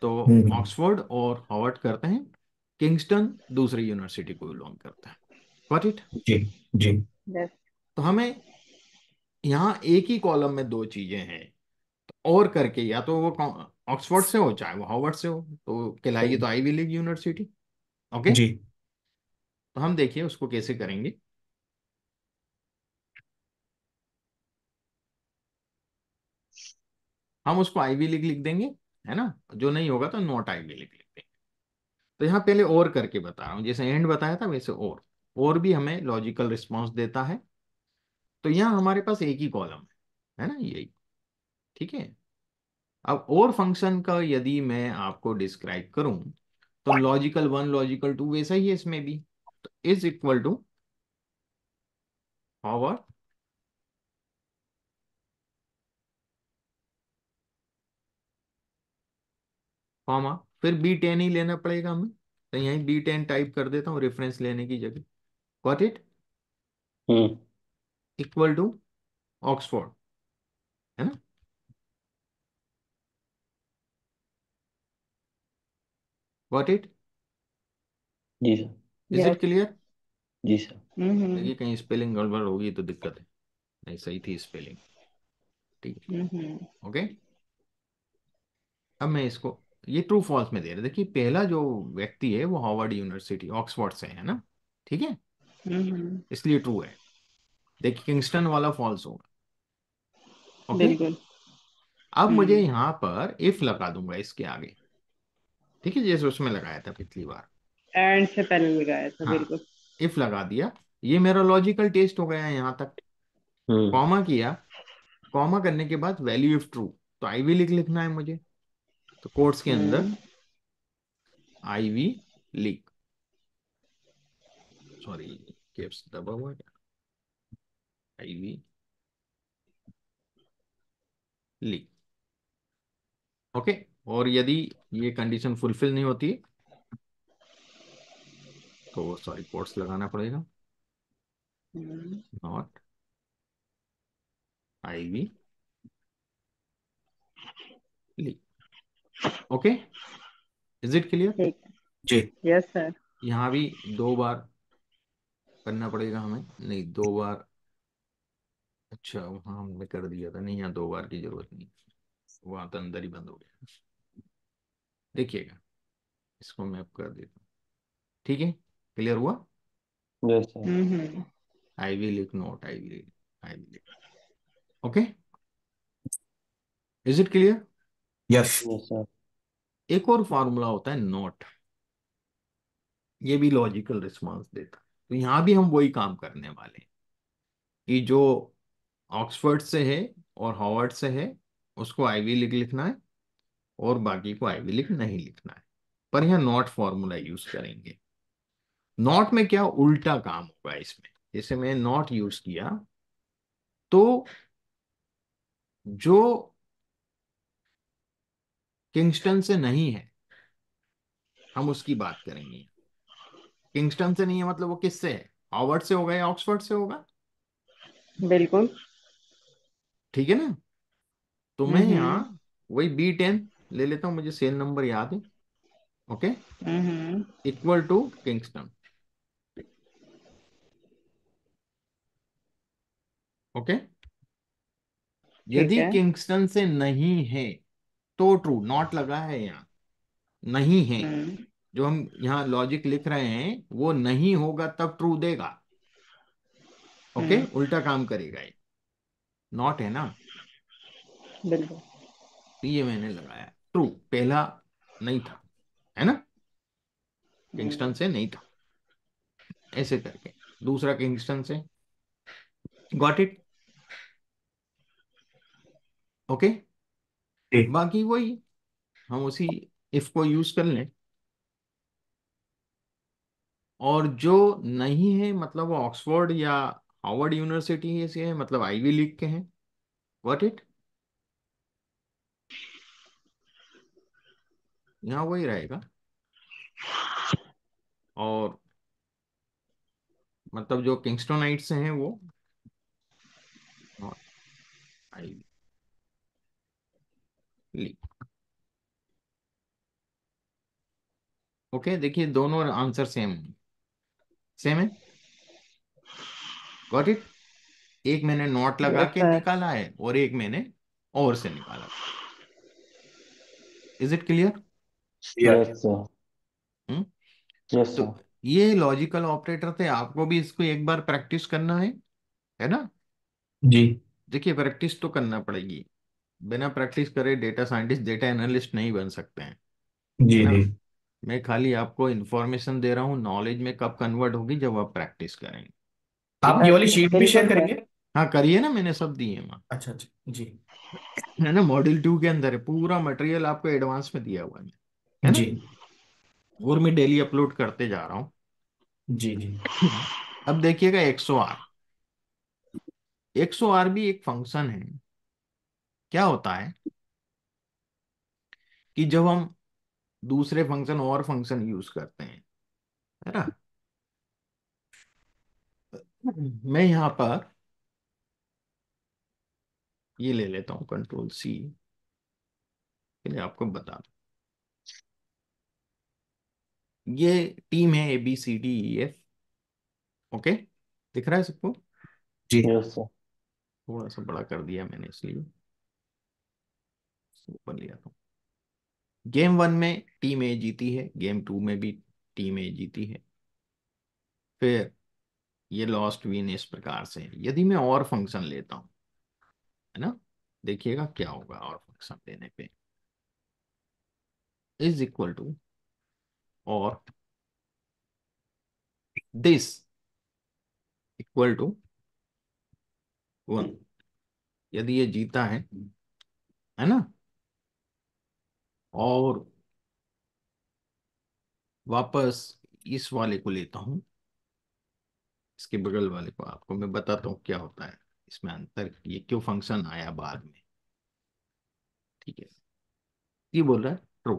तो हम्म। ऑक्सफोर्ड और हार्वर्ड करते हैं, किंगस्टन दूसरी यूनिवर्सिटी को बिलोंग करता है, गॉट इट। जी जी। यस। तो हमें यहाँ एक ही कॉलम में दो चीजें हैं, और करके या तो वो ऑक्सफोर्ड से हो चाहे वो हार्वर्ड से हो, तो कहलाएगी तो आईवी लीग यूनिवर्सिटी। ओके, जी तो हम देखिए उसको कैसे करेंगे। हम उसको आईवी लीग लिख देंगे, है ना, जो नहीं होगा तो नॉट आईवी लीग लिख देंगे। तो यहाँ पहले और करके बता रहा हूँ, जैसे एंड बताया था वैसे और भी हमें लॉजिकल रिस्पॉन्स देता है। तो यहाँ हमारे पास एक ही कॉलम है ना, यही। ठीक है, अब और फंक्शन का यदि मैं आपको डिस्क्राइब करूं तो लॉजिकल वन लॉजिकल टू वैसा ही है इसमें भी। Is equal to forward comma, फिर B10 ही लेना पड़ेगा हमें, तो यहीं B10 टाइप कर देता हूँ रेफरेंस लेने की जगह। Got it? Hmm. Equal to Oxford, है ना? Got it? जी sir. Is it yes. Clear? जी सर। देखिए कहीं स्पेलिंग गड़बड़ होगी तो दिक्कत है। नहीं, सही थी स्पेलिंग। ठीक है। ओके, अब मैं इसको ये ट्रू फॉल्स में दे रहा, देखिए पहला जो व्यक्ति है वो हार्वर्ड यूनिवर्सिटी ऑक्सफोर्ड से है ना, ठीक है, इसलिए ट्रू है। देखिए किंगस्टन वाला फॉल्स होगा। ओके, बिल्कुल। अब मुझे यहाँ पर इफ लगा दूंगा इसके आगे, ठीक है, जैसे उसमें लगाया था पिछली बार। एंड से पहले लगाया था, हाँ, बिल्कुल। इफ लगा दिया, ये मेरा लॉजिकल टेस्ट हो गया यहाँ तक। हम्म। कॉमा किया, कॉमा करने के बाद वैल्यू इफ ट्रू, तो आईवी लिखना है मुझे, तो कोट्स के अंदर हम्म। आईवी लिख, सॉरी कैप्स दबा हुआ है, आईवी लिख। ओके, और यदि ये कंडीशन फुलफिल नहीं होती तो सॉरी कोट्स लगाना पड़ेगा, नॉट आईवी लिख। Okay, is it clear? ठीक है। जी। Yes sir. यहाँ भी 2 बार करना पड़ेगा हमें, नहीं 2 बार, अच्छा वहाँ हमने कर दिया था, नहीं यहाँ 2 बार की जरूरत नहीं, वहां तो अंदर ही बंद हो गया। देखिएगा, इसको मैं अब कर देता हूँ, ठीक है, क्लियर हुआ? Yes sir. आईवी लिख, नॉट आईवी लिख, आईवी लिख। Okay, is it clear? Yes. Yes sir. एक और फॉर्मूला होता है नॉट, ये भी लॉजिकल रिस्पॉन्स देता है, तो यहाँ भी हम वही काम करने वाले हैं कि जो ऑक्सफोर्ड से है और हार्वर्ड से है उसको आईवी लिखना है, और बाकी को आईवी नहीं लिखना है, पर यहाँ नॉट फॉर्मूला यूज करेंगे। नॉट में क्या उल्टा काम होगा इसमें, जैसे मैं नॉट यूज किया तो जो किंगस्टन से नहीं है हम उसकी बात करेंगे। किंगस्टन से नहीं है मतलब वो किससे है, हार्वर्ड से होगा या ऑक्सफोर्ड से होगा, बिल्कुल। ठीक है ना? तो मैं हम्म। यहाँ वही B10 ले लेता हूँ, मुझे सेल नंबर याद है। Okay, equal to Kingston. Okay, ठीक यदि है। किंगस्टन से नहीं है तो ट्रू, नॉट लगा है यहाँ, नहीं है, हम्म। जो हम यहाँ लॉजिक लिख रहे हैं वो नहीं होगा तब ट्रू देगा। ओके, हम्म। उल्टा काम करेगा ये, नॉट है ना, बिल्कुल। तो ये मैंने लगाया ट्रू, पहला नहीं था, है ना, किंगस्टन से नहीं था, ऐसे करके दूसरा किंगस्टन से। Got it? ओके, जी। बाकी वही हम उसी इफ को यूज कर लें, और जो नहीं है मतलब वो ऑक्सफोर्ड या हार्वर्ड यूनिवर्सिटी से है, मतलब आईवी लीग के हैं। Got it? यहाँ वही रहेगा, और मतलब जो किंगस्टोनाइट्स हैं वो नॉट आईवी लीग। ओके, देखिए दोनों आंसर सेम सेम है। Got it? एक मैंने नॉट लगा यस के सर। निकाला है और एक मैंने और से निकाला। Is it clear? Yes. Yes sir. Hmm, yes तो सर। ये लॉजिकल ऑपरेटर थे, आपको भी इसको एक बार प्रैक्टिस करना है ना? जी। देखिए प्रैक्टिस तो करना पड़ेगी, बिना प्रैक्टिस करे डेटा साइंटिस्ट डेटा एनालिस्ट नहीं बन सकते हैं, है जी। ना? जी। मैं खाली आपको इंफॉर्मेशन दे रहा हूँ, नॉलेज में कब कन्वर्ट होगी, जब आप प्रैक्टिस करेंगे। ठीक आप है, ये वाली शीट भी बिल्कुल शेयर सर। करेंगे? हाँ करिए ना, मैंने सब दिए हैं वहाँ, अच्छा अच्छा जी। है ना, मॉड्यूल 2 के अंदर है, पूरा मटेरियल आपको एडवांस में दिया हुआ है ना? जी। और मैं डेली अपलोड करते जा रहा हूँ, जी जी। अब देखिएगा XOR। XOR भी एक फंक्शन है। क्या होता है कि जब हम दूसरे फंक्शन और फंक्शन यूज करते हैं, है ना, मैं यहां पर ये ले लेता हूं Ctrl+C, पहले आपको बता दूं। ये टीम है ABCDEF। ओके, दिख रहा है सबको? जी यस सर। थोड़ा सा बड़ा कर दिया मैंने इसलिए, ऊपर लिया था। गेम 1 में टीम ए जीती है, गेम 2 में भी टीम ए जीती है। फिर ये लॉस्ट विन इस प्रकार से है। यदि मैं और फंक्शन लेता हूं, है ना, देखिएगा क्या होगा और फंक्शन लेने पे। इज इक्वल टू और दिस इक्वल टू 1। यदि ये जीता है ना, और वापस इस वाले को लेता हूं, इसके बगल वाले को, आपको मैं बताता हूं क्या होता है इसमें अंतर, ये क्यों फंक्शन आया बाद में। ठीक है, ये बोल रहा है ट्रू।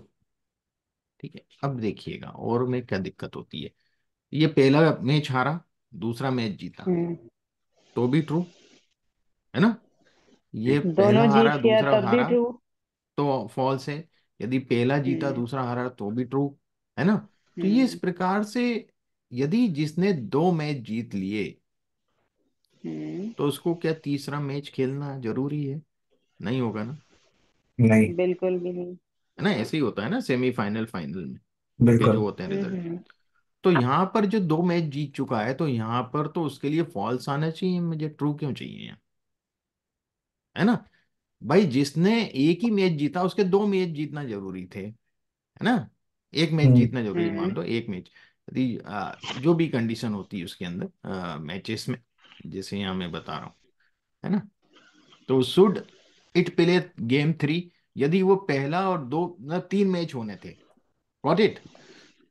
ठीक है, अब देखिएगा और में क्या दिक्कत होती है। ये पहला मैच हारा, दूसरा मैच जीता, हम्म। तो भी ट्रू, है ना। ये पहला दोनों हारा जीत गया दूसरा तब भी हारा ट्रू। तो फॉल्स है। यदि पहला जीता हम्म। दूसरा हारा तो भी ट्रू, है ना। तो ये इस हम्म। प्रकार से, यदि जिसने 2 मैच जीत लिए हम्म। तो उसको क्या तीसरा मैच खेलना जरूरी है? नहीं होगा ना, नहीं। बिल्कुल भी नहीं। है ना। ऐसे ही होता है ना सेमीफाइनल फाइनल में के जो बिल्कुल। होते हैं रिजल्ट। हम्म। तो यहाँ पर जो 2 मैच जीत चुका है, तो यहाँ पर तो उसके लिए फॉल्स आना चाहिए, मुझे ट्रू क्यों चाहिए यहाँ, है ना। भाई जिसने एक ही मैच जीता उसके 2 मैच जीतना जरूरी थे, है ना। एक मैच हम्म। जीतना जरूरी, मान हम्म। लो एक मैच, यदि जो भी कंडीशन होती है उसके अंदर मैचेस में, जैसे यहाँ मैं बता रहा हूँ, है ना। तो शुड इट प्ले गेम 3, यदि वो पहला और दो मतलब 3 मैच होने थे, गॉट इट।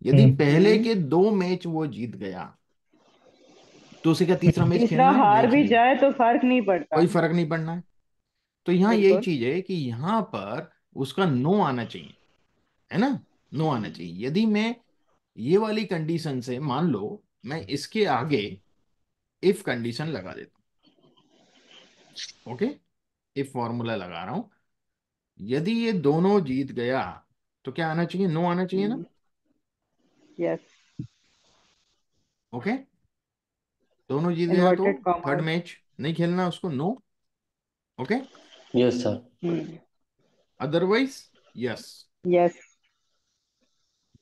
यदि हम्म। पहले हम्म। के 2 मैच वो जीत गया तो उसे क्या तीसरा मैच तीसरा खेलना है? नहीं हार भी खेलना, जाए तो फर्क नहीं पड़ता। कोई फर्क नहीं पड़ना है। तो यहाँ यही बिल्कुल। चीज है कि यहाँ पर उसका नो आना चाहिए, है ना। नो आना हम्म। चाहिए। यदि मैं ये वाली कंडीशन से, मान लो मैं इसके आगे इफ कंडीशन लगा देता हूं, ओके, इफ फॉर्मूला लगा रहा हूं, यदि ये दोनों जीत गया तो क्या आना चाहिए? नो आना चाहिए ना। हम्म। यस। ओके, दोनों जीत गया तो इन्वर्टेड थर्ड कॉमर्स। मैच नहीं खेलना उसको, no. Okay, yes sir. Hmm. Otherwise yes. Yes.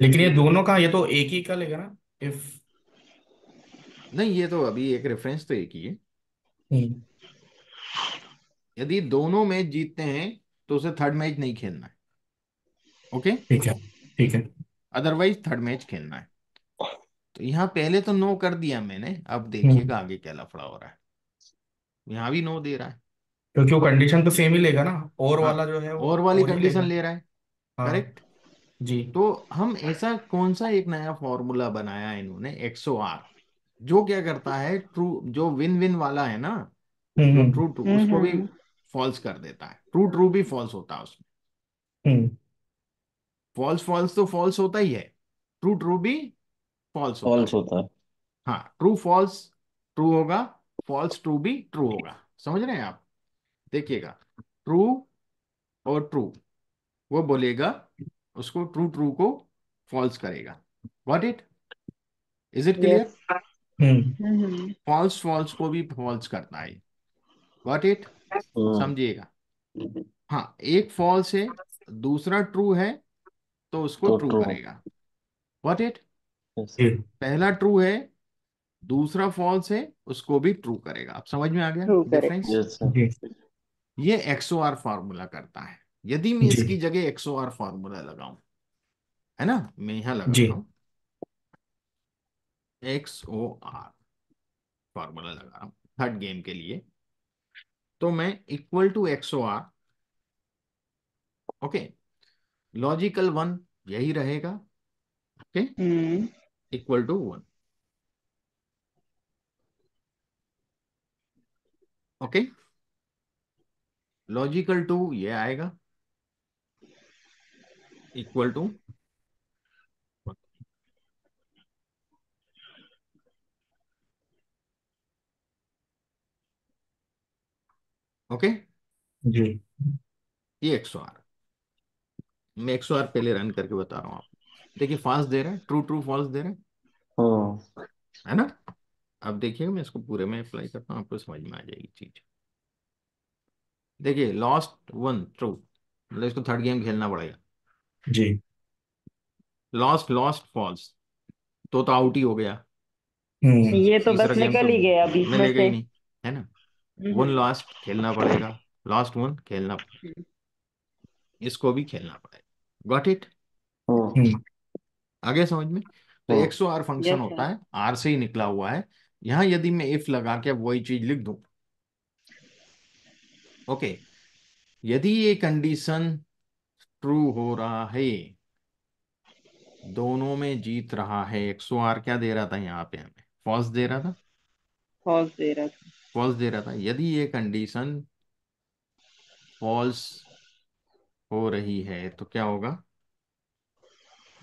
लेकिन ये दोनों का, ये तो एक ही का लेगा ना, इफ। नहीं, ये तो अभी एक रेफरेंस तो एक ही है। हम्म। यदि दोनों मैच जीतते हैं तो उसे थर्ड मैच नहीं खेलना है, ओके। ठीक है। ठीक है। अदरवाइज थर्ड मैच खेलना है। तो यहाँ पहले तो नो कर दिया मैंने, अब हम्म। देखिएगा आगे क्या लफड़ा हो रहा है। यहाँ भी नो दे रहा है। क्योंकि वो कंडीशन तो सेम ही लेगा ना, और हाँ, वाला जो है वो और वाली और ही कंडीशन लेगा। ले रहा है, हाँ। करेक्ट। जी। तो हम ऐसा कौन सा एक नया फॉर्मूला बनाया इन्होंने, XOR, जो क्या करता है, ट्रू जो विन विन वाला है ना, जो हम्म। ट्रू ट्रू उसको भी हम्म। फॉल्स कर देता है, ट्रू ट्रू भी फॉल्स होता है उसमें। हम्म। फॉल्स फॉल्स तो फॉल्स होता ही है, ट्रू ट्रू भी फॉल्स होता फॉल्स है। होता है। हाँ, ट्रू फॉल्स ट्रू होगा, फॉल्स ट्रू भी ट्रू होगा। समझ रहे हैं आप? देखिएगा, ट्रू और ट्रू, वो बोलेगा उसको, ट्रू ट्रू को फॉल्स करेगा। Got it? Is it clear? Yes. Hmm. Hmm. False false को भी फॉल्स करता है। Got it? हम्म। समझिएगा। हाँ, एक फॉल्स है, दूसरा ट्रू है, तो उसको तो ट्रू ट्रू। करेगा। Got it? यस जी। सर। पहला ट्रू है, दूसरा फॉल्स है, उसको भी ट्रू करेगा। आप समझ में आ गया true correct. Difference? Yes sir. जी। ये XOR फार्मूला करता है। यदि मैं जी। इसकी जगह XOR फार्मूला लगाऊं, है ना, मैं यहां जी। लगाता हूं XOR फार्मूला लगा रहा हूं थर्ड गेम के लिए, तो मैं equal to XOR, okay, logical 1 यही रहेगा, okay, hmm. Equal to 1। Okay, logical two ये आएगा इक्वल टू, ओके, जी। ये 108। मैं 108 पहले रन करके बता रहा हूँ आपको। देखिए फास्ट दे रहा है, ट्रू ट्रू फॉल्स दे रहा हम्म है ना। अब देखिएगा मैं इसको पूरे में अप्लाई करता हूँ, आपको समझ में आ जाएगी चीज। देखिए लॉस्ट वन ट्रू, मतलब इसको थर्ड गेम खेलना पड़ेगा। जी। लॉस्ट लॉस्ट फॉल्स, तो आउट ही हो गया। हम्म। ये तो तीसरा बस गेम तो निकल ही गया बीच में मिलेगा से। ही नहीं, है ना। वन हम्म। लास्ट खेलना पड़ेगा, लास्ट वन खेलना पड़ेगा, इसको भी खेलना पड़ेगा। Got it. Hmm hmm. आगे समझ में। तो हम्म 108 फंक्शन यस होता सर। है, आर से ही निकला हुआ है। यहां यदि मैं इफ लगा के वही चीज लिख दूं, ओके, यदि ये कंडीशन ट्रू हो रहा है, दोनों में जीत रहा है, 108 क्या दे रहा था यहाँ पे हमें, फॉल्स दे रहा था, फॉल्स दे रहा था। फॉल्स दे रहा था। यदि ये कंडीशन फॉल्स हो रही है तो क्या होगा,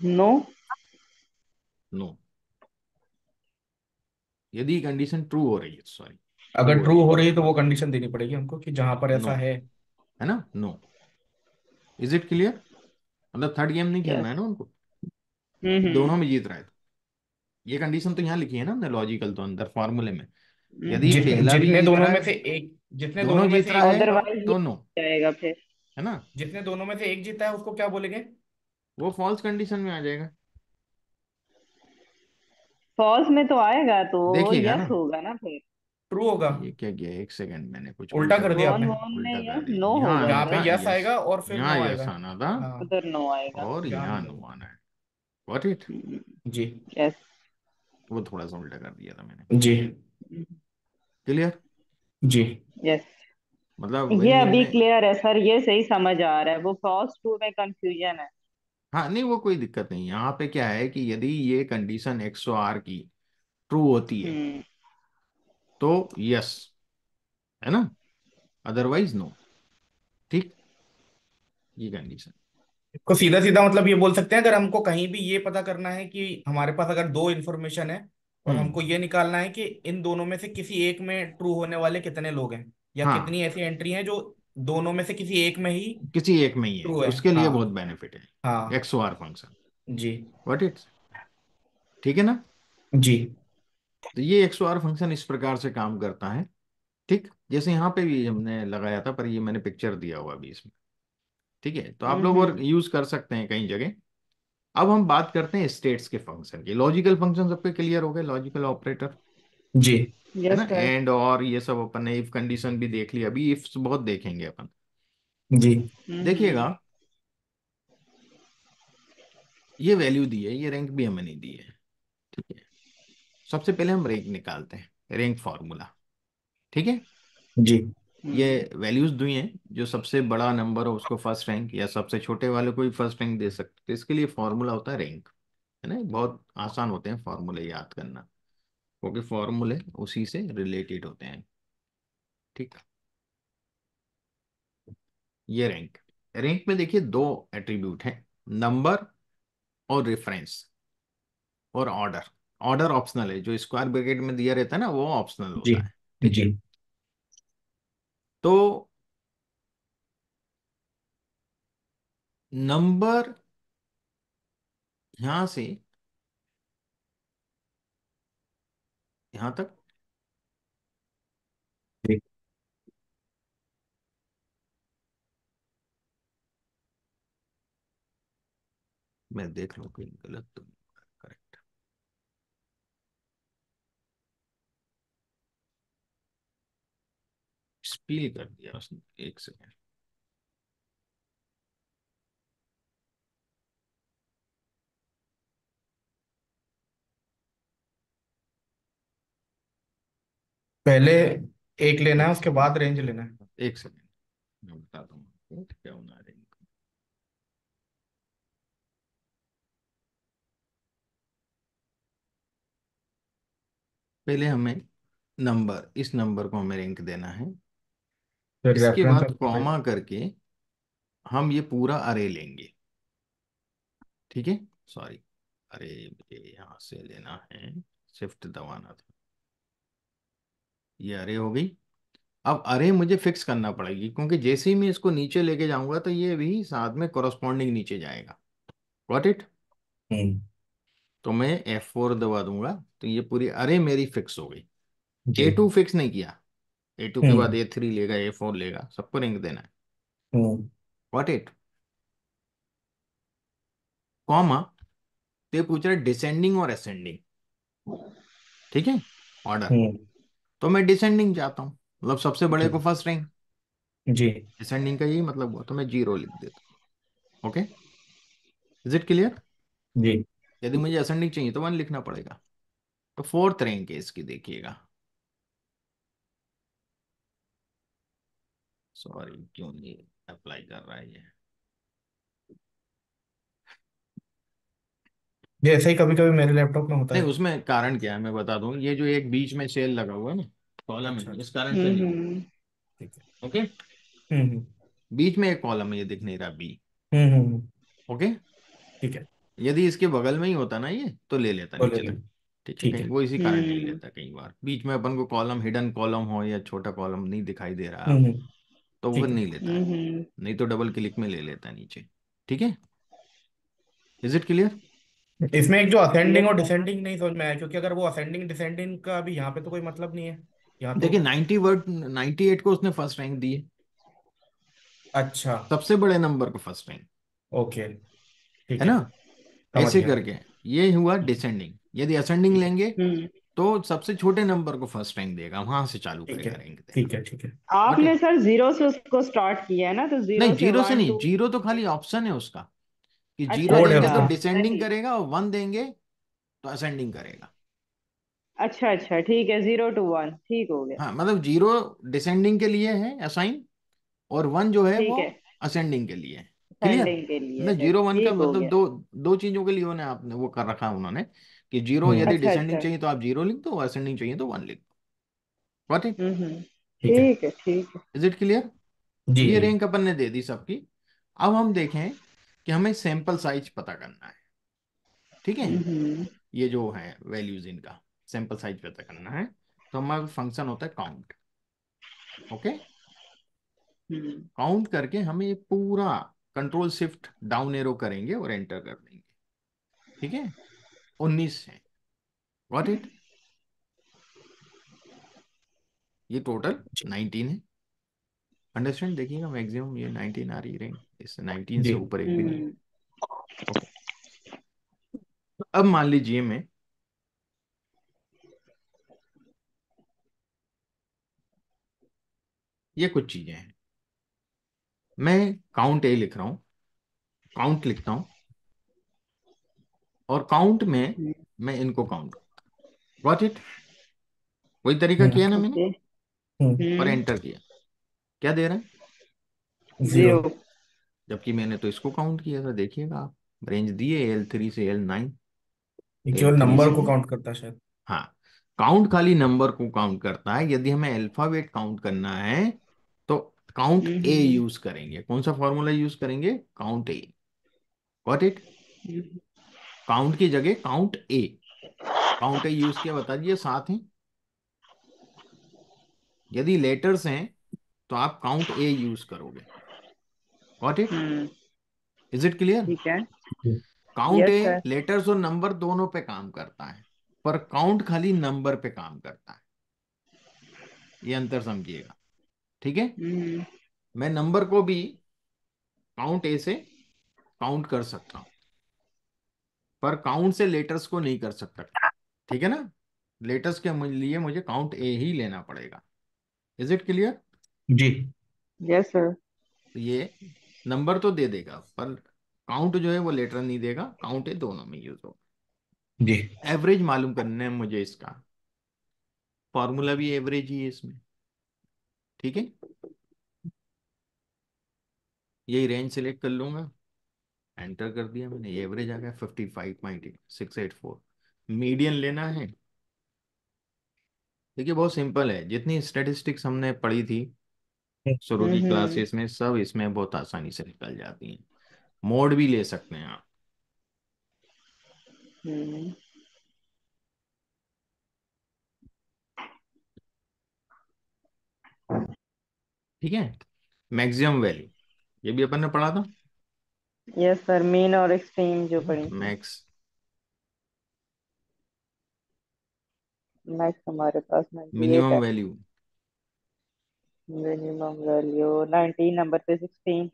नो। नो। यदि कंडीशन ट्रू हो रही है, सॉरी, ट्रू अगर हो ट्रू रही हो रही है तो वो कंडीशन देनी पड़ेगी हमको कि जहां पर है, नो, ऐसा है। है ना, नो। Is it clear. मतलब थर्ड गेम नहीं खेलना यस। है ना उनको, हम्म। दोनों में जीत रहा है। ये कंडीशन तो यहाँ लिखी है ना हमने लॉजिकल, तो अंदर फॉर्मूले में यदि पहला भी जितने जीत दोनों रहा में है, से एक, जितने दोनों दोनों में जीत से रहा एक है जीता हो, अदरवाइज ये तो नो, जाएगा फिर। है ना, जितने दोनों में से एक जीता है उसको क्या बोलेंगे? वो फॉल्स कंडीशन में आ जाएगा। फॉल्स में तो आएगा तो वो देखिएगा यस ना, होगा ना फिर। ट्रू होगा। ये क्या किया, एक सेकंड, मैंने कुछ उल्टा उल्टा कर कर दिया दिया, वन आपने। वन में उल्टा कर यस दिया। नो यहाँ होगा आना यहाँ पे था सर। यस यस, आएगा और फिर यहाँ नो यस आएगा। आना था, हाँ। उधर नो आएगा। और यहाँ यहाँ नहीं नो आएगा। आना है। Got it. जी। यस। वो थोड़ा सा उल्टा कर दिया था मैंने। जी। क्लियर। जी। यस। मतलब ये व्हेन यू अभी ने, क्लियर है सर, ये सही समझ आ रहा है, वो फॉल्स टू में कंफ्यूजन है। हाँ नहीं वो कोई दिक्कत नहीं। यहाँ पे क्या है कि यदि ये कंडीशन 108 की ट्रू होती है हम्म। तो यस, है ना, अदरवाइज नो। ठीक, ये कंडीशन। को सीधा सीधा मतलब ये बोल सकते हैं, अगर हमको कहीं भी ये पता करना है कि हमारे पास अगर दो इन्फॉर्मेशन है और हम्म, हमको ये निकालना है कि इन दोनों में से किसी एक में ट्रू होने वाले कितने लोग हैं, या हाँ, कितनी ऐसी एंट्री हैं जो दोनों में से किसी एक में ही किसी एक में ही है, ट्रू है। उसके लिए बहुत हाँ। बेनिफिट है हाँ। 108 फंक्शन। जी। व्हाट इट, ठीक है ना। जी। तो ये 108 फंक्शन इस प्रकार से काम करता है। ठीक, जैसे यहाँ पे भी हमने लगाया था, पर ये मैंने पिक्चर दिया हुआ अभी इसमें। ठीक है, तो आप लोग और हम्म। यूज कर सकते हैं कई जगह। अब हम बात करते हैं स्टेट्स के फंक्शन की। लॉजिकल फंक्शन सबके क्लियर हो गए, लॉजिकल ऑपरेटर, जी। है यस ना, सर। एंड और ये सब अपन ने इफ कंडीशन भी देख ली, अभी इफ बहुत देखेंगे अपन। जी। देखिएगा, ये वैल्यू दी है, ये रैंक भी हमें नहीं दी है। ठीक है, सबसे पहले हम रैंक निकालते हैं, रैंक फॉर्मूला। ठीक है, जी। ये हम्म। वैल्यूज दी हैं, जो सबसे बड़ा नंबर हो उसको फर्स्ट रैंक, या सबसे छोटे वाले को भी फर्स्ट रैंक दे सकते, तो इसके लिए फॉर्मूला होता है रैंक, है ना। बहुत आसान होते हैं फॉर्मूले याद करना, क्योंकि फॉर्मूले उसी से रिलेटेड होते हैं। ठीक, ये रैंक, रैंक में देखिए दो एट्रीब्यूट हैं, नंबर और रेफरेंस और ऑर्डर। ऑर्डर ऑप्शनल है, जो स्क्वायर ब्रैकेट में दिया रहता है ना वो ऑप्शनल जी। होता है। ठीक, जी। तो नंबर यहां से यहां तक, जी। मैं देख लूं कहीं गलत तो करेक्ट। स्पील कर दिया उसने, एक सेकेंड। पहले एक लेना है, एक उसके सेकेंड, बाद रेंज लेना है। एक सेकेंड, मैं बताता हूँ आपको क्या होना है। पहले हमें नंबर, इस नंबर को हमें रैंक देना है, फिर इसके रेफरेंस बाद अपने कॉमा करके हम ये पूरा अरे लेंगे, ठीक है। सॉरी, अरे मुझे यहाँ से लेना है, शिफ्ट दबाना था। ये अरे हो गई। अब अरे मुझे फिक्स करना पड़ेगी, क्योंकि जैसे ही मैं इसको नीचे लेके जाऊंगा तो ये भी साथ में कोरस्पॉन्डिंग नीचे जाएगा। Got it. हम्म। तो मैं F4 दबा दूंगा, तो ये पूरी अरे मेरी फिक्स हो गई। जी। A2 फिक्स नहीं किया, A2 के बाद हम्म। A3 लेगा, A4 लेगा, सबको रिंग देना है। हम्म। Got it. कॉमा, तो ये पूछ रहा है डिसेंडिंग और असेंडिंग, ठीक है, ऑर्डर। हम्म। तो मैं डिसेंडिंग चाहता हूँ, मतलब सबसे बड़े जी। को फर्स्ट रैंक। जी। डिसेंडिंग का यही मतलब हुआ, तो मैं 0 लिख देता हूँ। Okay, is it clear. जी। यदि मुझे असेंडिंग चाहिए तो 1 लिखना पड़ेगा। तो फोर्थ रैंक है इसकी, देखिएगा। सॉरी, क्यों नहीं अप्लाई कर रहा है ये। ये ऐसा ही कभी कभी मेरे लैपटॉप में होता नहीं, है। उसमें कारण क्या है मैं बता दूं। ये जो एक बीच में सेल लगा हुआ है ना, कॉलम अच्छा है, इस अच्छा। कारण से नहीं दिख हम्म। ठीक है। रहा। ओके, हम्म। बीच में एक कॉलम है, ये दिख नहीं रहा, बी। ओके, ठीक है। यदि इसके बगल में ही होता ना ये, तो ले लेता बोले नीचे तक। नहीं। ठीक है, ठीक कहीं है। वो इसी कारण नहीं हम्म। लेता। कई बार बीच में अपन को कॉलम, हिडन कॉलम हो या छोटा कॉलम नहीं दिखाई दे रहा हम्म। अब, तो वो ठीक है। नहीं लेता है। हम्म। नहीं तो डबल क्लिक में ले लेता है नीचे। ठीक है, इज इट क्लियर। इसमें एक जो असेंडिंग यस और सर। डिसेंडिंग नहीं समझ में आया, क्योंकि अगर वो असेंडिंग डिसेंडिंग का भी यहाँ पे तो कोई मतलब नहीं है। यहाँ तो। देखिए 98 को उसने फर्स्ट रैंक दी है, अच्छा। सबसे बड़े नंबर को फर्स्ट रैंक, ओके। ठीक है है। ना। समझ ऐसे गया। करके ये हुआ डिसेंडिंग। यदि असेंडिंग ठीक है। लेंगे हम्म। तो सबसे छोटे नंबर को फर्स्ट रैंक देगा, वहां से चालू ठीक है। करेगा रैंक देना। ठीक है। ठीक है। गॉट आपने इट। सर जीरो से उसको स्टार्ट किया है ना, तो नहीं, जीरो से जीरो से वन नहीं, टू। जीरो तो खाली ऑप्शन है उसका, कि अच्छा जीरो कोड है देंगे अच्छा, तो उसका। डिसेंडिंग नहीं। करेगा, और 1 देंगे तो असेंडिंग करेगा। अच्छा अच्छा, ठीक है, 0 to 1 ठीक हो गया। हाँ, मतलब 0 डिसेंडिंग के लिए है असाइन, और 1 जो है वो ठीक है, असेंडिंग के लिए है। क्लियर। सेंडिंग के लिए मतलब है, 0 1 का ठीक हो मतलब गया। दो दो चीजों के लिए उन्हें आपने वो कर रखा है उन्होंने, कि 0 हम्म। यदि अच्छा डिसेंडिंग अच्छा। चाहिए तो आप 0 लिख दो, असेंडिंग चाहिए तो 1 लिख दो। Got it. ठीक है। ठीक है ठीक है। Is it clear. जी ये जी। रैंक अपन ने दे दी सबकी। अब हम देखें कि हमें सैंपल साइज पता करना है, ठीक है। हम्म। ये जो है वैल्यूज, इनका सैंपल साइज पता करना है, तो हमारा फंक्शन होता है काउंट। ओके, हम्म। काउंट करके हमें ये पूरा कंट्रोल शिफ्ट डाउन एरो करेंगे और एंटर कर देंगे। ठीक है, 19 है। Got it. ये टोटल 19 है। अंडरस्टैंड, देखिएगा मैक्सिमम ये 19 आ रही रैंक, इससे 19 जी। से ऊपर एक भी नहीं। हम्म। ओके, अब मान लीजिए मैं ये कुछ चीजें हैं, मैं काउंट ए लिख रहा हूँ, काउंट लिखता हूँ, और काउंट में मैं इनको काउंट। Got it. वही तरीका हम्म। किया ना मैंने, ओके। हम्म। और हम्म। एंटर किया। क्या दे रहा है, जीरो। 0। जबकि मैंने तो इसको काउंट किया था। देखिएगा आप, रेंज दिए L3 से L9, ये एल केवल थ्री नंबर से। को काउंट करता है शायद। हाँ, काउंट खाली नंबर को काउंट करता है। यदि हमें अल्फाबेट काउंट करना है तो काउंट ए हम्म। यूज करेंगे। कौन सा फॉर्मूला यूज करेंगे, count A. Got it. Count की जगह काउंट ए, काउंट ए यूज किया, बता दीजिए 7 है। यदि लेटर्स हैं तो आप काउंट ए यूज करोगे। Got it. Hmm. Is it clear. ठीक है। काउंट यस ए सर। लेटर्स और नंबर दोनों पे काम करता है, पर काउंट खाली नंबर पे काम करता है। ये अंतर समझिएगा, ठीक है। हम्म। मैं नंबर को भी काउंट ए से काउंट कर सकता हूं, पर काउंट से लेटर्स को नहीं कर सकता। ठीक है ना, लेटर्स के लिए मुझे काउंट ए ही लेना पड़ेगा। Is it clear. जी। Yes sir. तो ये नंबर तो दे देगा, पर काउंट जो है वो लेटर नहीं देगा। काउंट ए दोनों में यूज होगा। जी। एवरेज मालूम करना है मुझे, इसका फॉर्मूला भी एवरेज ही है इसमें। ठीक है, यही रेंज सेलेक्ट कर लूंगा, एंटर कर दिया मैंने, एवरेज आ गया 55.684। मीडियन लेना है। देखिए बहुत सिंपल है, जितनी स्टैटिस्टिक्स हमने पढ़ी थी शुरू की हम्म क्लासेस में सब इसमें बहुत आसानी से निकल जाती हैं। मोड भी ले सकते हैं आप। हम्म ठीक है। मैक्सिमम वैल्यू, ये भी अपन ने पढ़ा था। यस सर, मीन और एक्सट्रीम जो पढ़ी थी। मैक्स मैक्स हमारे पास 98 मिनिमम है। वैल्यू, मिनिमम वैल्यू 19, नंबर पे 16।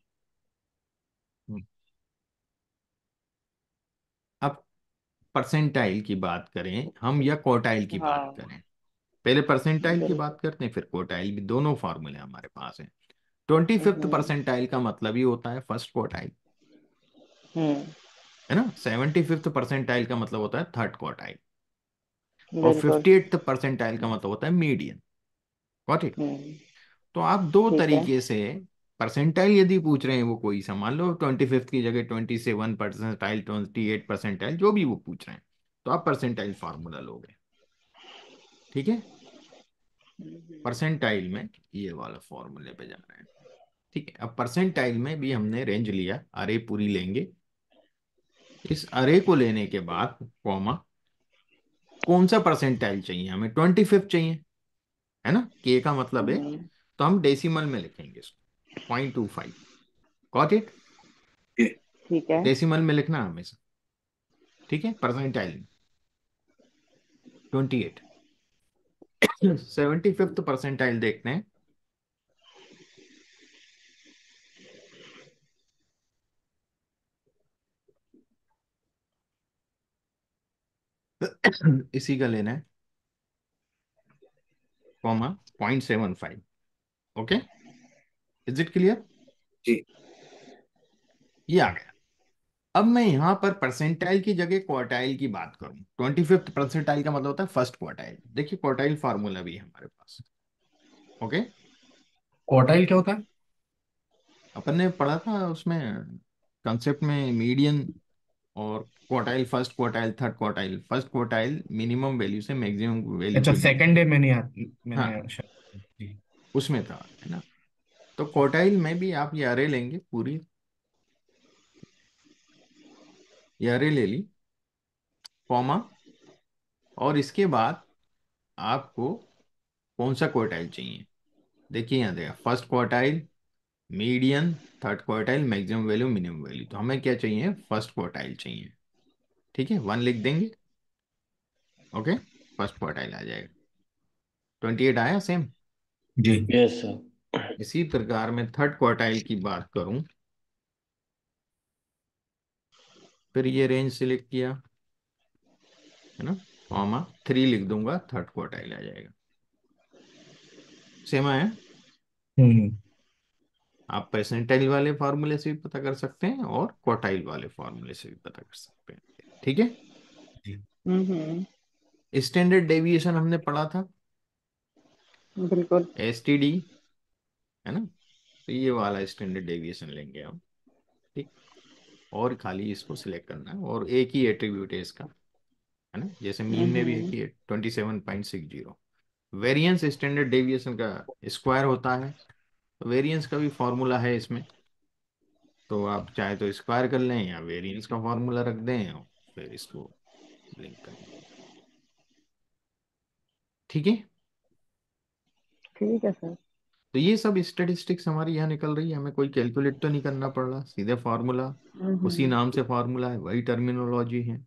अब परसेंटाइल की बात करें हम या क्वार्टाइल की बात हाँ करें। पहले परसेंटाइल की बिल्कुल। बात करते हैं, फिर क्वार्टाइल भी। दोनों फार्मूले हमारे पास हैं। 25th हम्म परसेंटाइल का मतलब ही होता है फर्स्ट क्वार्टाइल, हम्म है ना। 75th परसेंटाइल का मतलब होता है थर्ड क्वार्टाइल। और बिल्कुल। 58th परसेंटाइल का मतलब होता है मीडियन। Got it. हम्म तो आप दो ठीक है। तरीके से परसेंटाइल यदि पूछ रहे हैं वो कोई सा, मान लो 25th की जगह 27 परसेंटाइल, 28 परसेंटाइल, जो भी वो पूछ रहे हैं, तो आप परसेंटाइल फार्मूला लोगे। ठीक है। हम्म परसेंटाइल में ये वाला फॉर्मूले पे जा रहे हैं। ठीक है। अब परसेंटाइल में भी हमने रेंज लिया, अरे पूरी लेंगे। इस अरे को लेने के बाद कॉमा, कौन सा परसेंटाइल चाहिए हमें, 25th चाहिए, है ना। के का मतलब है, हम्म, तो हम डेसिमल में लिखेंगे इसको, 0.25। Got it. ठीक है। डेसिमल में लिखना हमेशा। ठीक है। परसेंटाइल 28। 75th परसेंटाइल देखते हैं। इसी का लेना है, comma 0.75। Okay, is it clear. जी। ये आ गया। अब मैं यहां पर परसेंटाइल की जगह क्वार्टाइल की बात करूं। 25th परसेंटाइल का मतलब होता है फर्स्ट क्वार्टाइल। देखिए क्वार्टाइल फार्मूला भी है हमारे पास। ओके। क्वार्टाइल क्या होता है? अपन ने पढ़ा था उसमें कंसेप्ट में, मीडियन और quartile, first quartile, third quartile. First quartile minimum value से मैक्सिमम वैल्यू अच्छा, के बीच सेकंड में। डे में नहीं मैंने हाँ, शायद जी। उसमें था, है ना। तो क्वार्टाइल में भी आप ये अरे लेंगे पूरी, ये अरे ले ली, कॉमा, और इसके बाद आपको कौन सा क्वार्टाइल चाहिए। देखिए यहाँ देखा, first quartile, median, third quartile, maximum value, minimum value. तो हमें क्या चाहिए, फर्स्ट क्वार्टाइल चाहिए। ठीक है, 1 लिख देंगे। ओके, फर्स्ट क्वार्टाइल आ जाएगा। 28 आया सेम। जी। Yes sir. इसी प्रकार में थर्ड क्वार्टाइल की बात करूं, फिर ये रेंज सिलेक्ट किया, है ना, कॉमा 3 लिख दूंगा, थर्ड क्वार्टाइल आ जाएगा। सेम आया। हम्म आप परसेंटाइल वाले फार्मूले से भी पता कर सकते हैं और क्वार्टाइल वाले फार्मूले से भी पता कर सकते हैं। ठीक है। जी। हम्म स्टैंडर्ड डेविएशन हमने पढ़ा था, बिल्कुल। एसटीडी, है ना। तो ये वाला स्टैंडर्ड डेविएशन लेंगे हम। ठीक। और खाली इसको सिलेक्ट करना है, और एक ही एट्रीब्यूट है इसका, है ना। जैसे मीन में भी एक हम्म ही है, 27.60। वेरिएंस स्टैंडर्ड डेविएशन का स्क्वायर होता है, तो वेरिएंस का भी फॉर्मूला है इसमें। तो आप चाहे तो स्क्वायर कर लें या वेरिएंस का फॉर्मूला रख दें और फिर इसको लिंक कर लें। ठीक है। ठीक है सर। तो ये सब स्टेटिस्टिक्स हमारी यहाँ निकल रही है, हमें कोई कैलकुलेट तो नहीं करना पड़ रहा, सीधे फार्मूला, उसी नाम से फार्मूला है, वही टर्मिनोलॉजी है।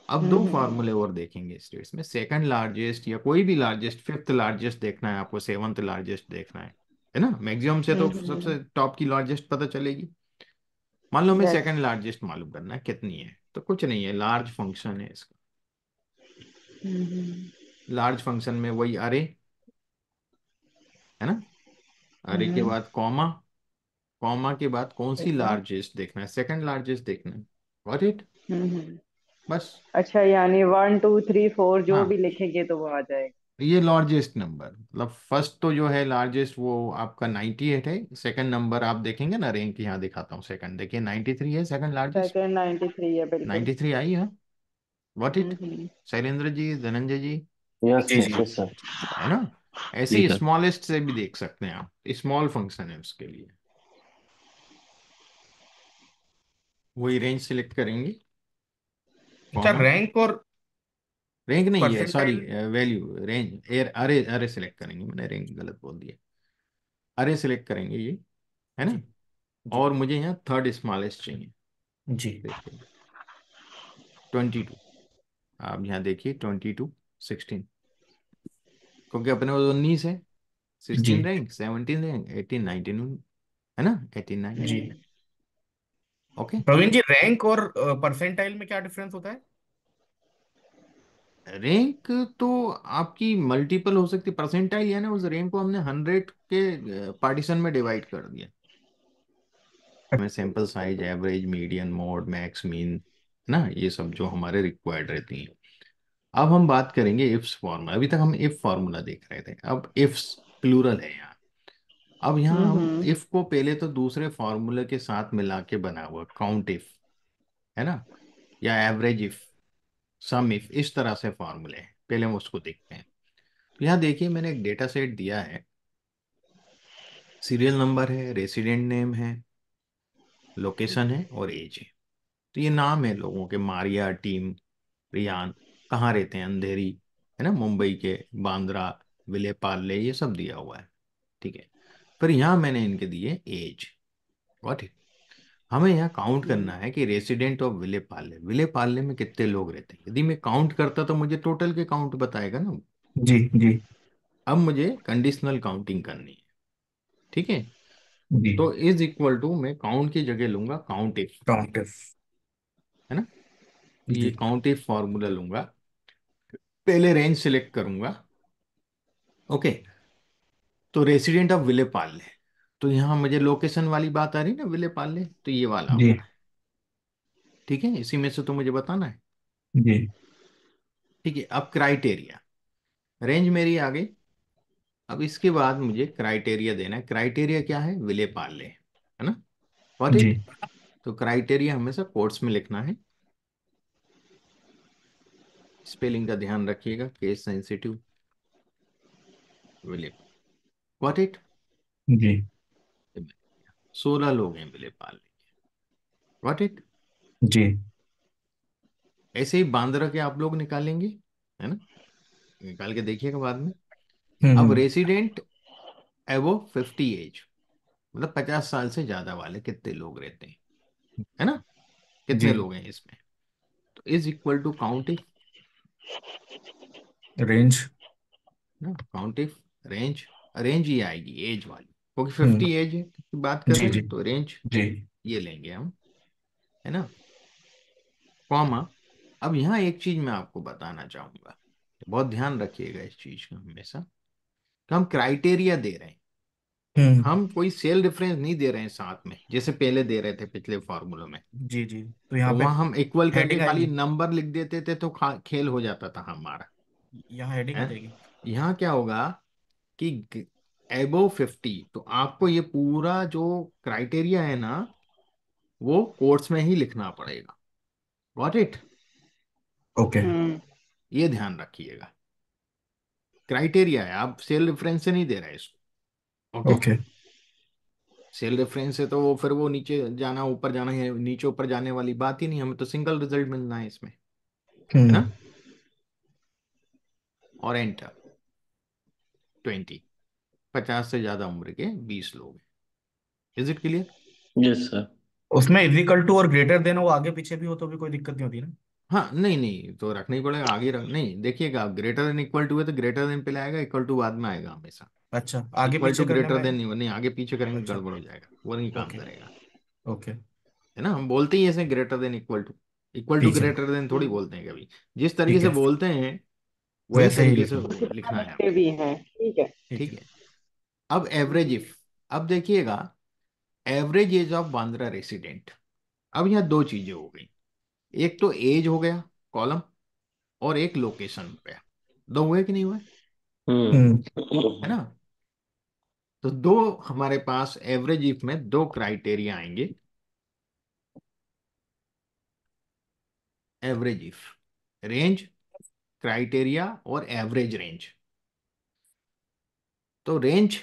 अब दो हम्म फार्मूले और देखेंगे स्टेट्स में, सेकंड लार्जेस्ट या कोई भी लार्जेस्ट, फिफ्थ लार्जेस्ट देखना है आपको, सेवंथ लार्जेस्ट देखना है ना। मैक्सिमम से तो सबसे टॉप की लार्जेस्ट पता चलेगी। मान लो हमें यस। सेकंड लार्जेस्ट मालूम करना है कितनी है, तो कुछ नहीं है, लार्ज फंक्शन है इसका। हम्म लार्ज फंक्शन में वही अरे, है ना। अरे के हम्म बाद कॉमा, कॉमा के बाद कौन सी ठीक है। लार्जेस्ट देखना है, सेकंड लार्जेस्ट देखना है। Got it. हम्म। बस। अच्छा, यानी 1 2 3 4 जो भी हाँ, लिखेंगे तो वो आ जाएगा। ये लार्जेस्ट नंबर, मतलब फर्स्ट तो जो है लार्जेस्ट वो आपका 98 है। सेकंड नंबर आप देखेंगे ना, रैंक यहाँ दिखाता हूँ, सेकंड देखिए 93 है सेकंड लार्जेस्ट। सेकंड 93 है बिल्कुल। 93 आई है। What it. Hmm Shailendra ji, Dhananjay ji, yes जी यस जी। Yes sir. है ना। ऐसे जी ही सर। स्मॉलेस्ट से भी देख सकते हैं आप, स्मॉल फंक्शन है उसके लिए। वही रेंज सिलेक्ट करेंगे, अच्छा, कॉमा, रैंक और रैंक नहीं है, सॉरी, परसेंटाइल। वैल्यू रेंज अरे अरे सिलेक्ट करेंगे, मैंने रैंक गलत बोल दिया। अरे सिलेक्ट करेंगे ये, है ना। जी जी और मुझे यहाँ थर्ड स्मॉलेस्ट चाहिए। जी देखिए 22, आप यहाँ देखिए 22, 16, क्योंकि अपने वो 19 है, जी 16 रैंक, 17 रैंक, 18, 19, है ना, 18, जी। 19। ओके। प्रवीण जी, रैंक और परसेंटाइल में क्या डिफरेंस होता है? रैंक तो आपकी मल्टीपल हो सकती, परसेंटाइल है ना, उस रैंक को हमने 100 के पार्टीशन में डिवाइड कर दिया। हमें sample size, average, median, mode, max, mean, ना, ये सब जो हमारे रिक्वायर्ड रहती हैं। अब हम बात करेंगे इफ्स फार्मूला। अभी तक हम इफ फार्मूला देख रहे थे, अब इफ्स प्लूरल है यहाँ। अब यहाँ हम हम्म। इफ को पहले तो दूसरे फार्मूले के साथ मिला के बना हुआ, काउंट इफ, है ना, या एवरेज इफ, सम इफ, इस तरह से फार्मूले हैं, पहले हम उसको देखते हैं। तो यहाँ देखिए मैंने एक डेटा सेट दिया है, सीरियल नंबर है, रेसिडेंट नेम है, लोकेशन है और एज है। तो ये नाम है लोगों के, मारिया, टीम, रियान, कहाँ रहते हैं, अंधेरी, है ना, मुंबई के, बांद्रा, विले पार्ले, ये सब दिया हुआ है। ठीक है। पर यहाँ मैंने इनके दिए एज। Got it. हमें यहाँ काउंट करना है कि रेसिडेंट ऑफ विले पार्ले, विले पार्ले में कितने लोग रहते हैं। यदि मैं काउंट करता तो मुझे टोटल के काउंट बताएगा ना। जी जी अब मुझे कंडीशनल काउंटिंग करनी है। ठीक है। जी। तो इज इक्वल टू, मैं काउंट की जगह लूंगा काउंट इफ, काउंटिव। है ना। तो ये जी काउंट इफ फॉर्मूला लूंगा, पहले रेंज सिलेक्ट करूंगा। ओके। तो रेसिडेंट ऑफ विले पार्ले, तो यहाँ मुझे लोकेशन वाली बात आ रही ना, विले पार्ले, तो ये वाला जी होना है। ठीक है, इसी में से तो मुझे बताना है। जी ठीक है। अब क्राइटेरिया, रेंज मेरी आ गई। अब इसके बाद मुझे क्राइटेरिया देना है। क्राइटेरिया क्या है, विले पार्ले, है ना। गॉट जी इट। तो क्राइटेरिया हमेशा कोट्स में लिखना है, स्पेलिंग का ध्यान रखिएगा, case sensitive, Vile, got it. जी 16 लोग हैं विले पार्ले, गॉट इट। जी। ऐसे ही बांद्रा के आप लोग निकालेंगे, है ना, निकाल के देखिएगा बाद में। अब हम्म। रेसिडेंट एवो 50 एज, मतलब 50 साल से ज्यादा वाले कितने लोग रहते हैं, है ना, कितने जी। लोग हैं इसमें। तो is equal to count if, range. ना, काउंट इफ रेंज, रेंज ये आएगी एज वाली, क्योंकि हम्म। 50 एज की बात कर जी रहे जी हैं तो रेंज जी ये लेंगे हम, है ना, कॉमा। अब यहाँ एक चीज मैं आपको बताना चाहूंगा, बहुत ध्यान रखिएगा इस चीज का हमेशा, कि हम क्राइटेरिया दे रहे हैं, हम्म। हम कोई सेल डिफरेंस नहीं दे रहे हैं साथ में, जैसे पहले दे रहे थे पिछले फॉर्मूलों में। जी जी। तो यहाँ तो पे वहां हम इक्वल करके हेडिंग खाली आएगी। नंबर लिख देते थे तो खेल हो जाता था हमारा, यहाँ हेडिंग आ है। जाएगी। यहाँ क्या होगा कि एबो 50, तो आपको ये पूरा जो क्राइटेरिया है ना, वो कोर्स में ही लिखना पड़ेगा। Got it. Okay hmm. ये ध्यान रखिएगा, क्राइटेरिया है, आप सेल रेफरेंस से नहीं दे रहे इसको। ओके। ओके। सेल रेफरेंस से तो वो फिर वो नीचे जाना ऊपर जाना है, नीचे ऊपर जाने वाली बात ही नहीं, हमें तो सिंगल रिजल्ट मिलना है इसमें, है हम्म। ना। और एंटर, 20, 50 से ज्यादा उम्र के 20 लोग हैं। Is it clear. Yes sir. उसमें इजिकल टू और ग्रेटर देन वो आगे पीछे भी हो तो भी कोई दिक्कत नहीं होती ना? हाँ, नहीं नहीं, तो रखना ही पड़ेगा, आगे रख, नहीं देखिएगा, ग्रेटर देन इक्वल टू है तो ग्रेटर देन पहले आएगा, इक्वल टू बाद में आएगा हमेशा। अच्छा, आगे इक्वल टू पीछे करने ग्रेटर में? देन नहीं, नहीं आगे पीछे करेंगे अच्छा। गड़बड़ हो जाएगा, वो नहीं काम ओके करेगा। ओके। है ना, हम बोलते ही ऐसे greater than equal to, equal to ठीक है ग्रेटर देन थोड़ी बोलते हैं कभी। जिस तरीके ठीक से है। बोलते हैं वही वैसे ही तरीके से लिखना। लिखना है के हमें। भी हैं, ठीक है। ठीक ठीक है। है। अब एवरेज इफ, अब देखिएगा, average age of Bandra resident. अब यहाँ दो चीजें हो गई, एक तो एज हो गया कॉलम, और एक लोकेशन हो गया। दो हुए कि नहीं हुए, है ना। हम्म। तो दो, हमारे पास एवरेज इफ में दो क्राइटेरिया आएंगे, एवरेज इफ, रेंज क्राइटेरिया और एवरेज रेंज। तो रेंज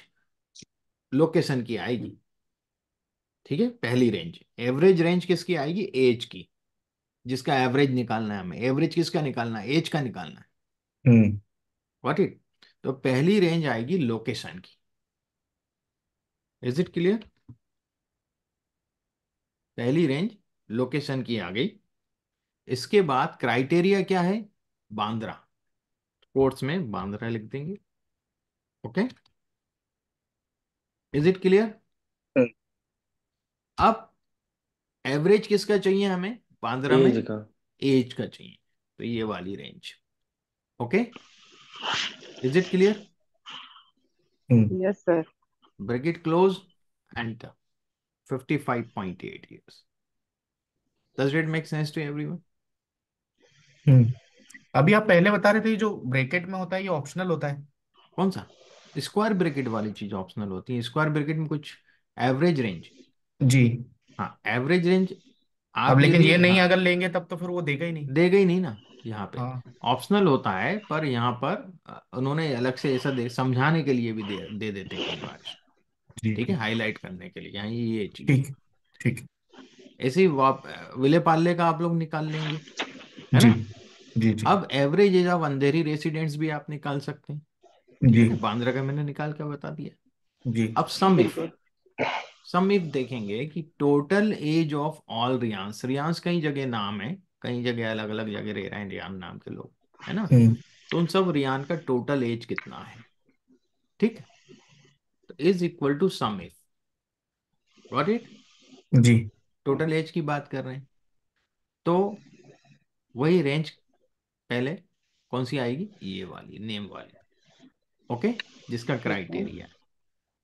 लोकेशन की आएगी, ठीक है। पहली रेंज, एवरेज रेंज किसकी आएगी, एज की, जिसका एवरेज निकालना है हमें। एवरेज किसका निकालना है, एज का निकालना है। हम्म व्हाट इट। तो पहली रेंज आएगी लोकेशन की। Is it clear. पहली रेंज लोकेशन की आ गई। इसके बाद क्राइटेरिया क्या है, बांद्रा, कोट्स में बांद्रा लिख देंगे। Okay, is it clear. Hmm, अब एवरेज किसका चाहिए हमें, बांद्रा में एज का। एज का चाहिए, तो ये वाली range. Okay, is it clear. Hmm, yes sir. Bracket close, enter. 55.8 years. Does it make sense to everyone? हम्म। अभी आप पहले बता रहे थे जो ब्रैकेट में होता है ये ऑप्शनल होता है। कौन सा, स्क्वायर ब्रैकेट वाली चीज ऑप्शनल होती है। स्क्वायर ब्रैकेट में कुछ एवरेज रेंज, जी। हाँ एवरेज रेंज। अब आप लेकिन यदि ये नहीं हाँ, अगर लेंगे तब तो फिर वो देगा ही नहीं। देगा ही नहीं ना यहाँ पे। हाँ। ऑप्शनल होता है, पर यहाँ पर उन्होंने अलग से ऐसा समझाने के लिए भी दे देते कई बार इसको, जी ठीक है, जी। हाईलाइट करने के लिए यहाँ ये चीज। ठीक। ठीक। ऐसे ही विले पार्ले का आप लोग निकाल लेंगे, है जी ना। जी। जी अब average age of Andheri residents भी आप निकाल सकते हैं, जी। ठीक है। बांद्रा का मैंने निकाल के बता दिया। जी। अब बिल्कुल। सम इफ देखेंगे कि टोटल एज ऑफ ऑल रियांस। रियांस कई जगह नाम है, कई जगह अलग अलग जगह रह रहे हैं रियान नाम के लोग, है ना। हम्म तो उन सब रियान का टोटल एज कितना है, ठीक है। तो is equal to sum if, got it. जी। टोटल एज की बात कर रहे हैं, तो वही रेंज पहले कौन सी आएगी, ये वाली नेम वाली। ओके, जिसका ठीक है। क्राइटेरिया,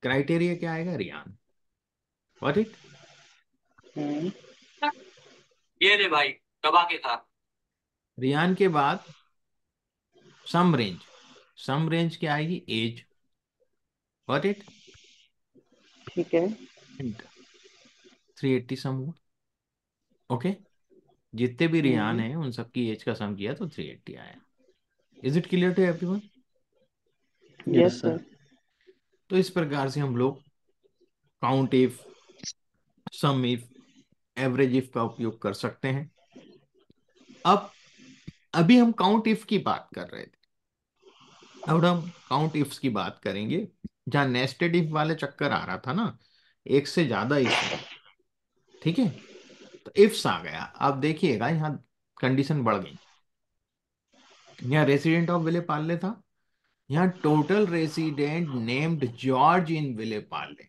क्राइटेरिया क्या आएगा, रियान। Got it. हम्म। ये रे भाई, दबा के था। रियान के बाद सम रेंज, सम रेंज क्या आएगी, एज। Got it. ठीक है। 380 सम हुआ। ओके, जितने भी रियान हम्म। हैं उन सबकी एज का सम किया तो 380 आया। Is it clear to everyone. Yes yes sir. Sir. तो इस प्रकार से हम लोग count if, sum if, average if का उपयोग कर सकते हैं। अब अभी हम काउंट इफ की बात कर रहे थे, अब हम काउंट इफ्स की बात करेंगे। जहां नेस्टेड इफ वाले चक्कर आ रहा था ना, एक से ज्यादा इफ है, ठीक है। तो इफ्स आ गया, आप देखिएगा यहाँ कंडीशन बढ़ गई। यहाँ रेसिडेंट ऑफ विले पार्ले था, यहाँ टोटल रेसिडेंट नेम्ड जॉर्ज इन विले पार्ले,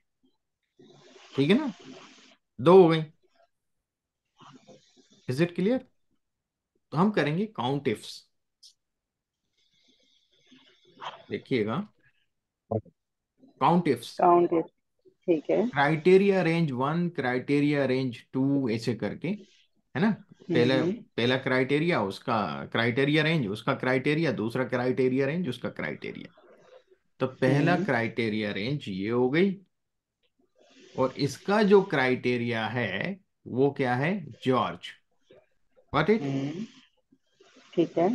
ठीक है ना, दो हो गई। Is it clear. तो हम करेंगे काउंट इफ्स, देखिएगा काउंट इफ्स। Count it. ठीक है। क्राइटेरिया रेंज 1, क्राइटेरिया रेंज 2, ऐसे करके, है ना। पहला हम्म। पहला क्राइटेरिया, उसका क्राइटेरिया रेंज, उसका क्राइटेरिया, दूसरा क्राइटेरिया रेंज, उसका क्राइटेरिया। तो पहला हम्म। क्राइटेरिया रेंज ये हो गई, और इसका जो क्राइटेरिया है वो क्या है, जॉर्ज। What it. हम्म। ठीक है।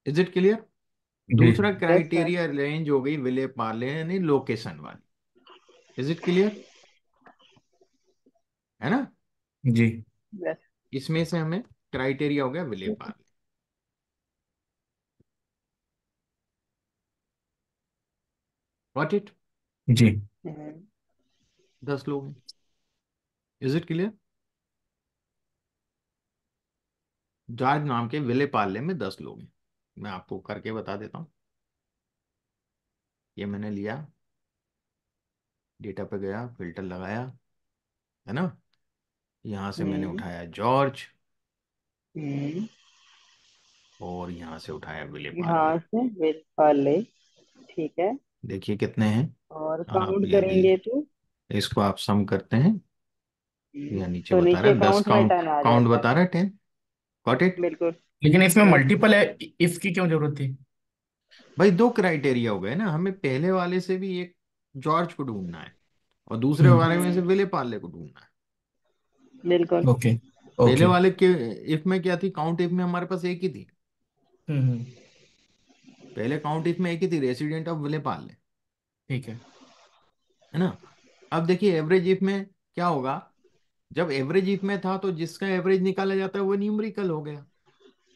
Is it clear. जी। दूसरा यस सर। क्राइटेरिया रेंज हो गई विले पार्ले यानी लोकेशन वाली। इज इट क्लियर, है ना। जी। यस। इसमें से हमें क्राइटेरिया हो गया विले पार्ले। What it. जी। हम्म। 10 लोग हैं। Is it clear. जॉर्ज नाम के विले पार्ले में 10 लोग हैं। मैं आपको करके बता देता हूँ। ये मैंने लिया, डेटा पे गया, फिल्टर लगाया, है ना। यहाँ से मैंने हम्म। उठाया जॉर्ज, हम्म। और यहाँ से उठाया विले यहाँ पार्ले। से विल पाले। ठीक है। देखिए कितने हैं। और आप काउंट यदि करेंगे तो इसको आप सम करते हैं, यहाँ नीचे तो बता रहा नीचे है 10, काउंट में काउंट 10 आ काउंट जाता है। बता रहा है 10। Got it. बिल्कुल। लेकिन इसमें यस। मल्टीपल है, इफ की क्यों जरूरत थी? भाई दो क्राइटेरिया हो गए ना, हमें पहले वाले से भी एक जॉर्ज को ढूंढना है, और दूसरे हम्म। वाले में से हम्म। विले पार्ले को ढूंढना है। बिल्कुल। ओके। पहले ओके। वाले के इफ में क्या थी, काउंट इफ में हमारे पास एक ही थी। हम्म पहले काउंट इफ में एक ही थी, रेसिडेंट ऑफ विलेपार्ले, ठीक है। है ना। अब देखिए एवरेज इफ में क्या होगा, जब एवरेज इफ में था तो जिसका एवरेज निकाला जाता है वो न्यूमेरिकल हो गया,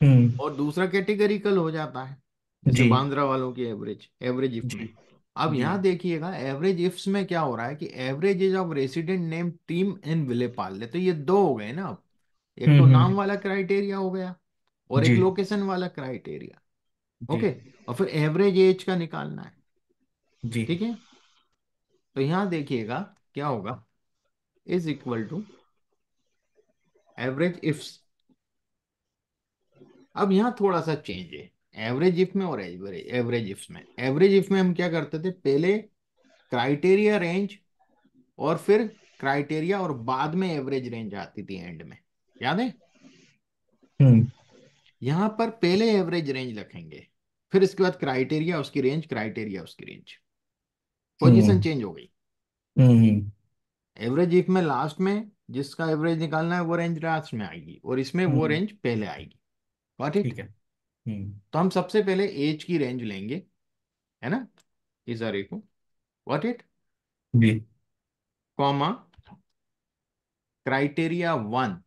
हम्म। और दूसरा कैटेगरिकल हो जाता है, जैसे जी बांद्रा वालों की एवरेज, एवरेज इफ जी में। अब जी। यहाँ देखिएगा एवरेज इफ्स में क्या हो रहा है कि average age of resident name team in Vile Parle, तो ये दो हो गए ना अब, एक तो नाम हम्म। वाला क्राइटेरिया हो गया और एक जी लोकेशन वाला क्राइटेरिया। जी ओके, और फिर एवरेज एज का निकालना है। जी। ठीक है, तो यहाँ देखिएगा क्या होगा, is equal to average ifs. अब यहाँ थोड़ा सा चेंज है एवरेज इफ में और एवरेज एवरेज इफ्स में। एवरेज इफ में हम क्या करते थे, पहले क्राइटेरिया रेंज और फिर क्राइटेरिया और बाद में एवरेज रेंज आती थी एंड में, याद है। हम्म यहां पर पहले एवरेज रेंज रखेंगे, फिर इसके बाद क्राइटेरिया उसकी रेंज, क्राइटेरिया उसकी रेंज, पोजीशन हम्म चेंज हो गई। हम्म एवरेज इफ में लास्ट में जिसका एवरेज निकालना है वो रेंज लास्ट में आएगी, और इसमें वो हम्म। रेंज पहले आएगी। Got it. ठीक है। हम्म। तो हम सबसे पहले एज की रेंज लेंगे, है ना, इस अरे को, गॉट इट, जी कॉमा क्राइटेरिया वन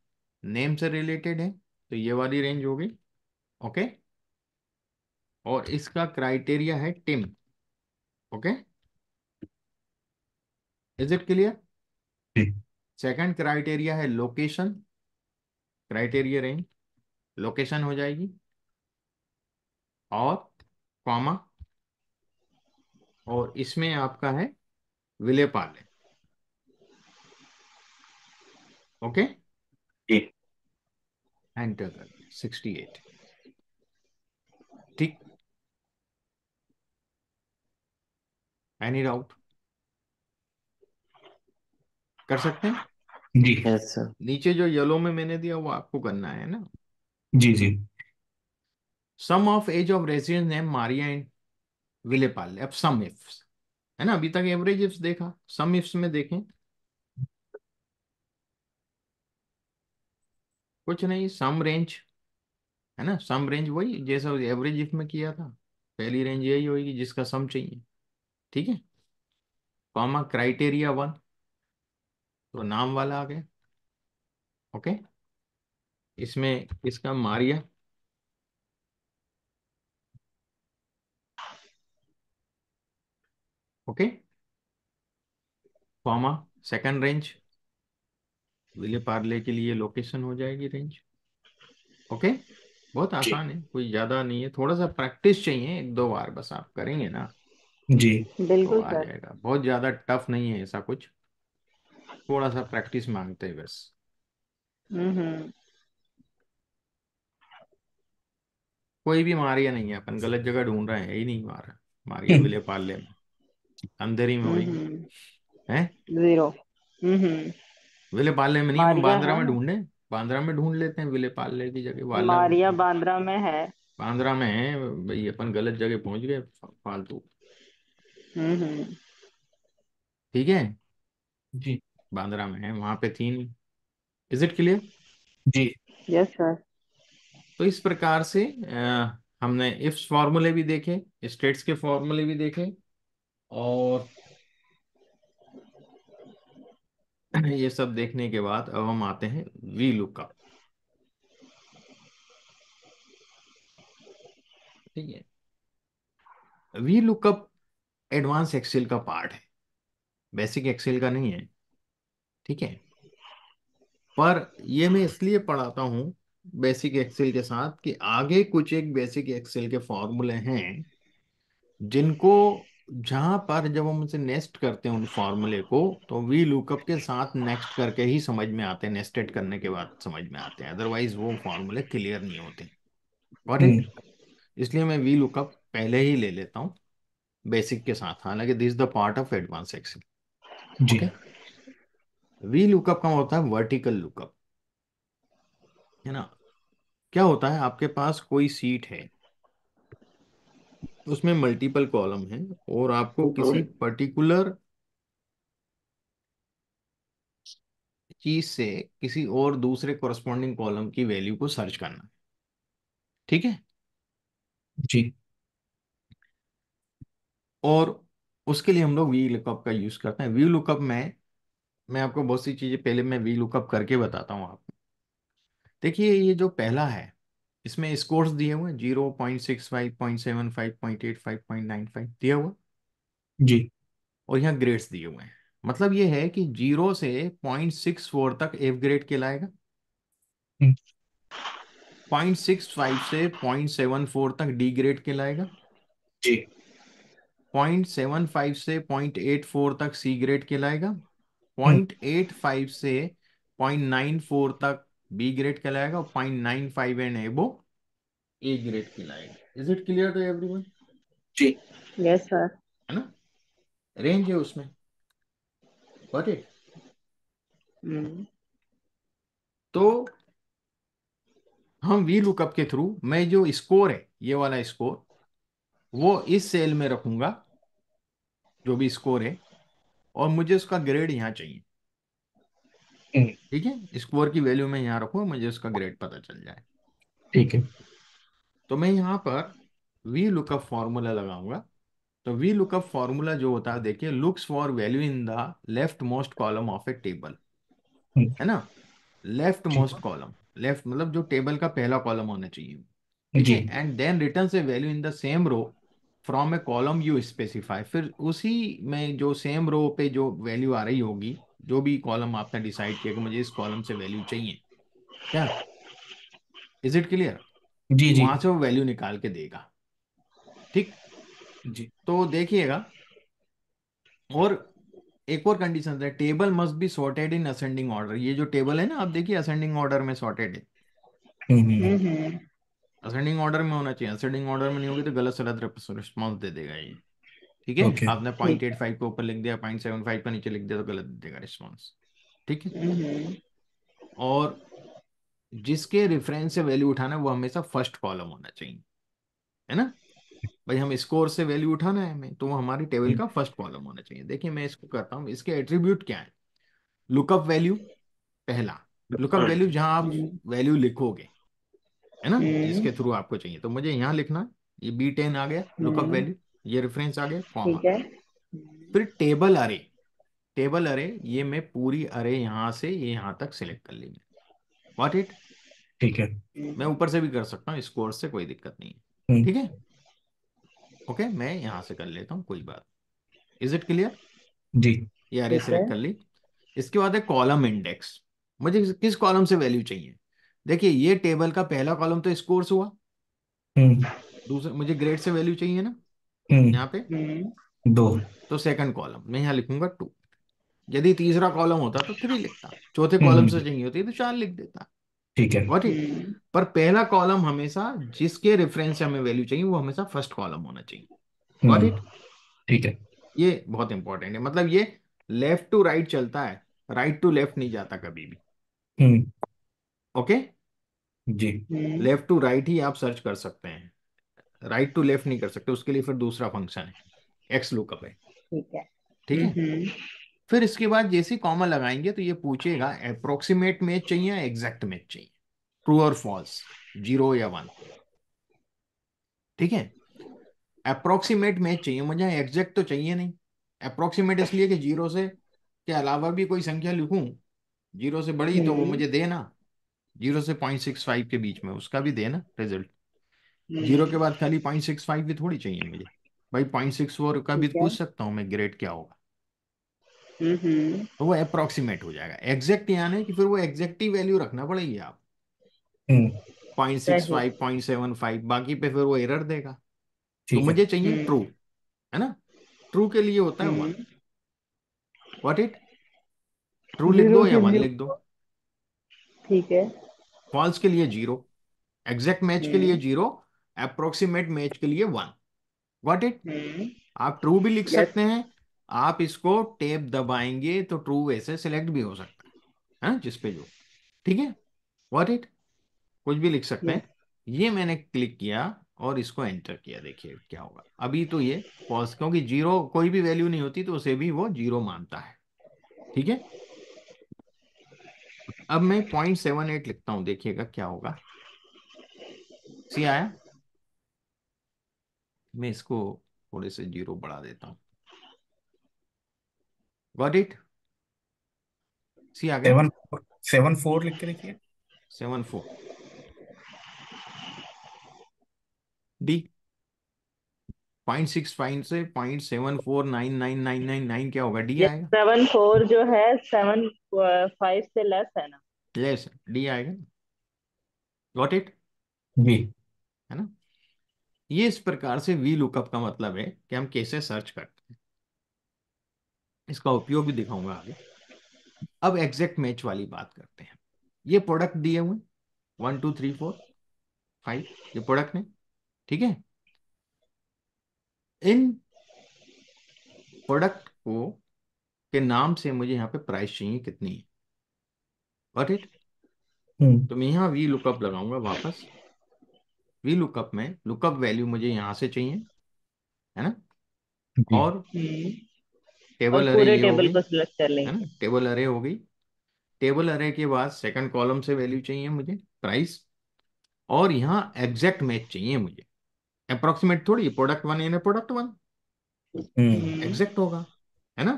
नेम से रिलेटेड है तो ये वाली रेंज होगी। ओके, और इसका क्राइटेरिया है Tim. Okay, is it clear. जी सेकंड क्राइटेरिया है लोकेशन, क्राइटेरिया रेंज लोकेशन हो जाएगी, और कॉमा, और इसमें आपका है विलेपार्ले। ओके, जी एंटर कर दिया 68। ठीक, एनी डाउट, कर सकते हैं। जी यस सर। नीचे जो येलो में मैंने दिया वो आपको करना है ना। जी जी। Sum of age of residence name Maria and Vile Parle. अब सम इफ्स, है ना, अभी तक एवरेज इफ्स देखा, सम इफ्स में देखें कुछ नहीं, सम रेंज, है ना, सम रेंज वही जैसा एवरेज इफ में किया था, पहली रेंज यही होगी जिसका सम चाहिए। ठीक है, कॉमा क्राइटेरिया वन, तो नाम वाला आ गया। ओके, इसमें इसका Maria, okay, comma second range Vile Parle के लिए लोकेशन हो जाएगी रेंज। ओके, बहुत जी आसान है, कोई ज्यादा नहीं है, थोड़ा सा प्रैक्टिस चाहिए, एक दो बार बस आप करेंगे ना जी। तो बिल्कुल आ सर। जाएगा, बहुत ज्यादा टफ नहीं है ऐसा कुछ, थोड़ा सा प्रैक्टिस मांगते हैं बस। हम्म। कोई भी मारिया नहीं है, अपन गलत जगह ढूंढ रहे हैं, यही नहीं मारा मारिया विले पार्ले में, अंधेरी में वही हम्म। है। जीरो। हम्म। विले पार्ले में नहीं, अपन मारिया बांद्रा है में ना। ढूंढे, बांद्रा में ढूंढ लेते हैं, विले पार्ले की जगह वाला मारिया बांद्रा में है। बांद्रा में है भाई, अपन गलत जगह पहुंच गए फालतू। हम्म। ठीक है, जी बांद्रा में है, वहां पे थी नहीं। Is it clear. जी यस सर। तो इस प्रकार से हमने इफ्स फॉर्मूले भी देखे, स्टेट्स के फॉर्मूले भी देखे, और ये सब देखने के बाद अब हम आते हैं वी लुकअप। ठीक है, वी लुकअप एडवांस एक्सेल का पार्ट है, बेसिक एक्सेल का नहीं है। ठीक है, पर ये मैं इसलिए पढ़ाता हूँ बेसिक एक्सेल के साथ कि आगे कुछ एक बेसिक एक्सेल के फॉर्मूले हैं जिनको, जहां पर जब हम उनसे नेस्ट करते हैं उन फॉर्मूले को, तो वी लुकअप के साथ नेक्स्ट करके ही समझ में आते हैं, नेस्टेड करने के बाद समझ में आते हैं, अदरवाइज वो फॉर्मूले क्लियर नहीं होते। Got hmm. इट। इसलिए मैं वी लुकअप पहले ही ले लेता हूँ बेसिक के साथ, हालांकि this the part of advance Excel. जी ओके, वी लुकअप का होता है वर्टिकल लुकअप, है ना। क्या होता है, आपके पास कोई सीट है, उसमें मल्टीपल कॉलम है, और आपको किसी पर्टिकुलर चीज से किसी और दूसरे कोरस्पॉन्डिंग कॉलम की वैल्यू को सर्च करना है। ठीक है, जी और उसके लिए हम लोग वी लुकअप का यूज करते हैं। वी लुकअप में मैं आपको बहुत सी चीजें पहले मैं वी लुकअप करके बताता हूँ आपको। देखिए ये जो पहला है इसमें स्कोर्स दिए हुए हैं 0.65, 0.75, 0.85, 0.95 दिया हुआ, जी। और यहाँ ग्रेड्स दिए हुए हैं। मतलब ये है कि 0 से 0.64 तक एफ ग्रेड कहलाएगा, हम्म, 0.65 से 0.74 तक डी ग्रेड कहलाएगा, जी। 0.75 से 0.84 तक सी ग्रेड कहलाएगा, हम्म, 0.85 से 0.94 तक बी ग्रेड कहलाएगा, और 0.95 एंड एबो ए ग्रेड कहलाएगा। Is it clear to everyone? जी। Yes sir. है ना, रेंज है उसमें। Got it? हम्म। तो हम वी लुकअप के थ्रू मैं जो स्कोर है ये वाला स्कोर वो इस सेल में रखूंगा, जो भी स्कोर है, और मुझे उसका ग्रेड यहाँ चाहिए। हम्म, ठीक है, स्कोर की वैल्यू मैं यहाँ रखूँ, मुझे उसका ग्रेड पता चल जाए। ठीक है। तो मैं यहाँ पर वी लुकअप फॉर्मूला लगाऊंगा। तो वी लुकअप फॉर्मूला जो होता है, देखिए, looks for value in the left most column of a table, hmm, है ना। लेफ्ट ठीक। मोस्ट कॉलम, लेफ्ट मतलब जो टेबल का पहला कॉलम होना चाहिए। ठीक जी। है, एंड देन रिटर्न से value in the same row from a column you specify. फिर उसी में जो सेम रो पे जो वैल्यू आ रही होगी, जो भी कॉलम आपने डिसाइड किया कि मुझे इस कॉलम से वैल्यू चाहिए, क्या, इज इट क्लियर? जी। जी। वहां से वो वैल्यू निकाल के देगा। ठीक, जी। तो देखिएगा, और एक और कंडीशन है, table must be sorted in ascending order. ये जो टेबल है ना, आप देखिए असेंडिंग ऑर्डर में सॉर्टेड है, हम्म। हम्म। हम्म। असेंडिंग ऑर्डर में होना चाहिए। असेंडिंग ऑर्डर में नहीं होगी तो गलत सलत रिस्पॉन्स दे देगा ये। ठीक है, ओके। आपने पॉइंट ठीक एट है। फाइव के ऊपर लिख दिया, 0.75 का नीचे लिख दिया तो गलत देगा रिस्पॉन्स। ठीक है, हम्म। और जिसके रेफरेंस से वैल्यू उठाना है वो हमेशा फर्स्ट कॉलम होना चाहिए, है ना। भाई हम स्कोर से वैल्यू उठाना है हमें, तो वो हमारी टेबल हम्म, का फर्स्ट कॉलम होना चाहिए। देखिए मैं इसको करता हूँ, इसके एट्रीब्यूट क्या है। लुकअप वैल्यू पहला, लुकअप वैल्यू जहां आप हम्म। वैल्यू लिखोगे, है ना, हम्म। जिसके थ्रू आपको चाहिए, तो मुझे यहाँ लिखना है, ये B10 आ गया लुकअप हम्म। वैल्यू, ये रेफरेंस आ गया, कॉमा। ठीक है। फिर टेबल अरे, टेबल अरे ये मैं पूरी अरे यहाँ से ये यहाँ तक सिलेक्ट कर लेंगे। व्हाट इट, ठीक है। मैं ऊपर से भी कर सकता हूँ, स्कोर से कोई दिक्कत नहीं है। हम्म, ठीक है, ओके, मैं यहाँ से कर लेता हूँ, कोई बात। Is it clear? जी। ये अरे ठीक है। सिलेक्ट कर ली। इसके बाद है कॉलम इंडेक्स। मुझे किस कॉलम से वैल्यू चाहिए। देखिए ये टेबल का पहला कॉलम तो स्कोर्स हुआ, हम्म। दूसरा मुझे ग्रेड से वैल्यू चाहिए ना हम्म। यहाँ पे, हम्म। दो। तो सेकंड कॉलम मैं यहाँ लिखूंगा 2। यदि तीसरा कॉलम होता तो 3 लिखता, चौथे हम्म। कॉलम से चाहिए होती तो 4 लिख देता। ठीक है। व्हाट इट, हम्म। पर पहला कॉलम हमेशा जिसके रेफरेंस से हमें वैल्यू चाहिए वो हमेशा फर्स्ट कॉलम होना चाहिए। Got hmm. इट, ठीक है। ये बहुत इंपॉर्टेंट है। मतलब ये लेफ्ट टू राइट चलता है, राइट टू लेफ्ट नहीं जाता कभी भी। हम्म। ओके, जी। हम्म। लेफ्ट टू राइट ही आप सर्च कर सकते हैं, राइट टू लेफ्ट नहीं कर सकते, उसके लिए फिर दूसरा फंक्शन है, एक्स लुकअप है। ठीक है। ठीक है, हम्म। फिर इसके बाद जैसे कॉमा लगाएंगे तो ये पूछेगा अप्रोक्सीमेट मैच चाहिए या एग्जैक्ट मैच चाहिए, ट्रू और फॉल्स, 0 या 1। ठीक है, अप्रोक्सीमेट मैच चाहिए मुझे, एग्जैक्ट तो चाहिए नहीं। अप्रोक्सीमेट इसलिए कि 0 से के अलावा भी कोई संख्या लिखूं 0 से बड़ी तो वो हम्म। मुझे देना, 0 से 0.65 के बीच में उसका भी देना रिजल्ट। 0 के हम्म। बाद खाली 0.65 भी थोड़ी चाहिए मुझे, भाई 0.64 का भी ठीक तो है। पूछ सकता हूँ मैं ग्रेड क्या होगा। हम्म। तो वो अप्रोक्सीमेट हो जाएगा। एग्जैक्ट यानी है कि फिर वो एग्जैक्ट ही वैल्यू रखना पड़ेगी आप, हम्म। 0.65, सही। 0.75, बाकी पे फिर वो एरर देगा। तो ठीक है। मुझे चाहिए ट्रू, हम्म। है ना। ट्रू के लिए होता है 1। हम्म। व्हाट इट, ट्रू लिख जीरो दो या के 1 लिए। लिख दो। ठीक है। फॉल्स के लिए 0, एग्जैक्ट मैच के लिए हम्म। 0, अप्रोक्सीमेट मैच के लिए 1। व्हाट इट, हम्म। आप ट्रू भी लिख यस। सकते हैं, आप इसको टेप दबाएंगे तो ट्रू वैसे सिलेक्ट भी हो सकता है हाँ, जिस पे जो। ठीक है, व्हाट इट, कुछ भी लिख सकते यस। हैं। ये मैंने क्लिक किया और इसको एंटर किया, देखिए क्या होगा। अभी तो ये फॉल्स, क्योंकि 0 कोई भी वैल्यू नहीं होती तो उसे भी वो 0 मानता है। ठीक है, अब मैं 0.78 लिखता हूं, देखिएगा क्या होगा। सी आया, मैं इसको थोड़े से जीरो बढ़ा देता हूँ। Got it? सी आ गया? 7 4 लिख के देखिए। 7 4 डी। 0.65 से 0.749999 क्या होगा? डी ये आएगा। 7 4 जो है 7 5 से लेस है ना? लेस, डी आएगा। Got it? जी। है ना? ये इस प्रकार से वी लुकअप का मतलब है कि हम कैसे सर्च करते हैं, इसका उपयोग भी दिखाऊंगा आगे। अब एग्जैक्ट मैच वाली बात करते हैं। ये प्रोडक्ट दिए हुए 1 2 3 4 5, ये प्रोडक्ट ने, ठीक है। इन प्रोडक्ट को के नाम से मुझे यहाँ पे प्राइस चाहिए कितनी है। Got it? हम्म। तो मैं यहाँ वी लुकअप लगाऊंगा वापस। वी लुकअप में लुकअप वैल्यू मुझे यहाँ से चाहिए, है ना? जी। और और टेबल अरे पूरे ये हो टेबल गई, को सिलेक्ट कर है लेंगे। ना? टेबल अरे हो गई। टेबल अरे के बाद सेकंड कॉलम से वैल्यू चाहिए मुझे, प्राइस। और यहाँ एग्जैक्ट मैच चाहिए मुझे, अप्रोक्सीमेट थोड़ी। प्रोडक्ट वन यानी प्रोडक्ट वन हम्म। एग्जैक्ट होगा, है ना?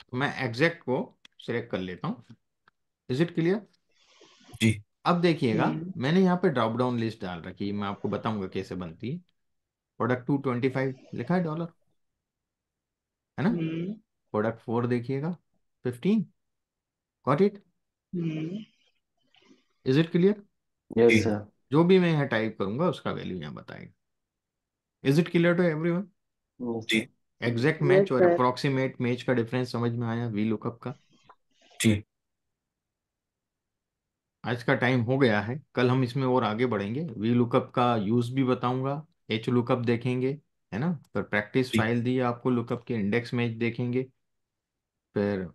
तो मैं एग्जैक्ट को सिलेक्ट कर लेता हूँ। Is it clear? जी। अब देखिएगा, हम्म मैंने यहाँ पे ड्रॉप डाउन लिस्ट डाल रखी है, मैं आपको बताऊंगा कैसे बनती है। प्रोडक्ट 225 लिखा है डॉलर, है ना? हम्म प्रोडक्ट 4 देखिएगा 15। Got it? Hmm is it clear? जी। Yes sir. जो भी मैं यहाँ टाइप करूंगा उसका वैल्यू यहाँ बताएगा। Is it clear to everyone? जी। एग्जैक्ट यस मैच और सर। अप्रोक्सीमेट मैच का डिफरेंस समझ में आया वी लुकअप का? जी। आज का टाइम हो गया है, कल हम इसमें और आगे बढ़ेंगे। वी लुकअप का यूज भी बताऊंगा, एच लुकअप देखेंगे, है ना? फिर प्रैक्टिस जी। फाइल दी है आपको, लुकअप के इंडेक्स मैच देखेंगे। फिर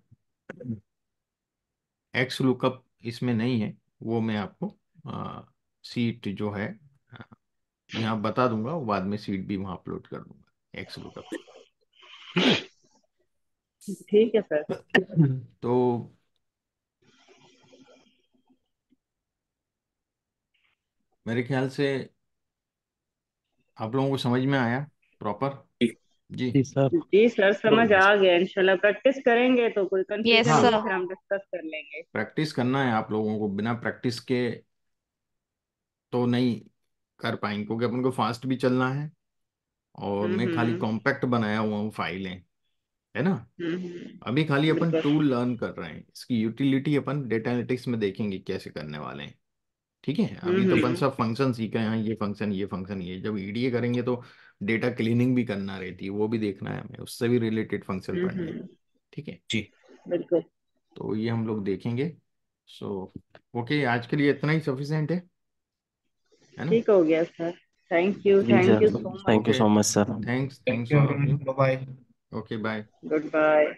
एक्स लुकअप इसमें नहीं है, वो मैं आपको सीट जो है अ, यहाँ बता दूंगा, वो बाद में सीट भी वहाँ अपलोड कर दूंगा एक्स लुकअप की। ठीक है? ठीक है सर। तो मेरे ख्याल से आप लोगों को समझ में आया प्रॉपर? जी। जी। जी सर। जी सर, तो समझ आ गया। इंशाल्लाह प्रैक्टिस करेंगे तो कोई यस कंफ्यूजन हाँ, होगी सर। फिर हम डिस्कस कर लेंगे। प्रैक्टिस करना है आप लोगों को, बिना प्रैक्टिस के तो नहीं कर पाएंगे, क्योंकि अपन को फास्ट भी चलना है। और मैं खाली हम्म कॉम्पैक्ट बनाया हुआ हूँ फाइलें, है ना? अभी खाली अपन बिल्कुल। टूल लर्न कर रहे हैं, इसकी यूटिलिटी अपन डेटा एनालिटिक्स में देखेंगे कैसे करने वाले हैं। ठीक है? अभी तो अपन जी। सब फंक्शन सीख रहे हैं, ये फंक्शन ये फंक्शन ये। जब ईडीए करेंगे तो डेटा क्लीनिंग भी करना रहती है, वो भी देखना है हमें, उससे भी रिलेटेड फंक्शन पढ़ने हैं। हम्म ठीक है? जी। बिल्कुल। तो ये हम लोग देखेंगे। सो ओके, आज के लिए इतना ही सफिशिएंट है ना? ठीक हो गया सर। जी thank sir. You so much thank you okay, so much sir. Thanks thank thanks you all of you. Everyone, bye bye. Okay bye. Sir. Good bye.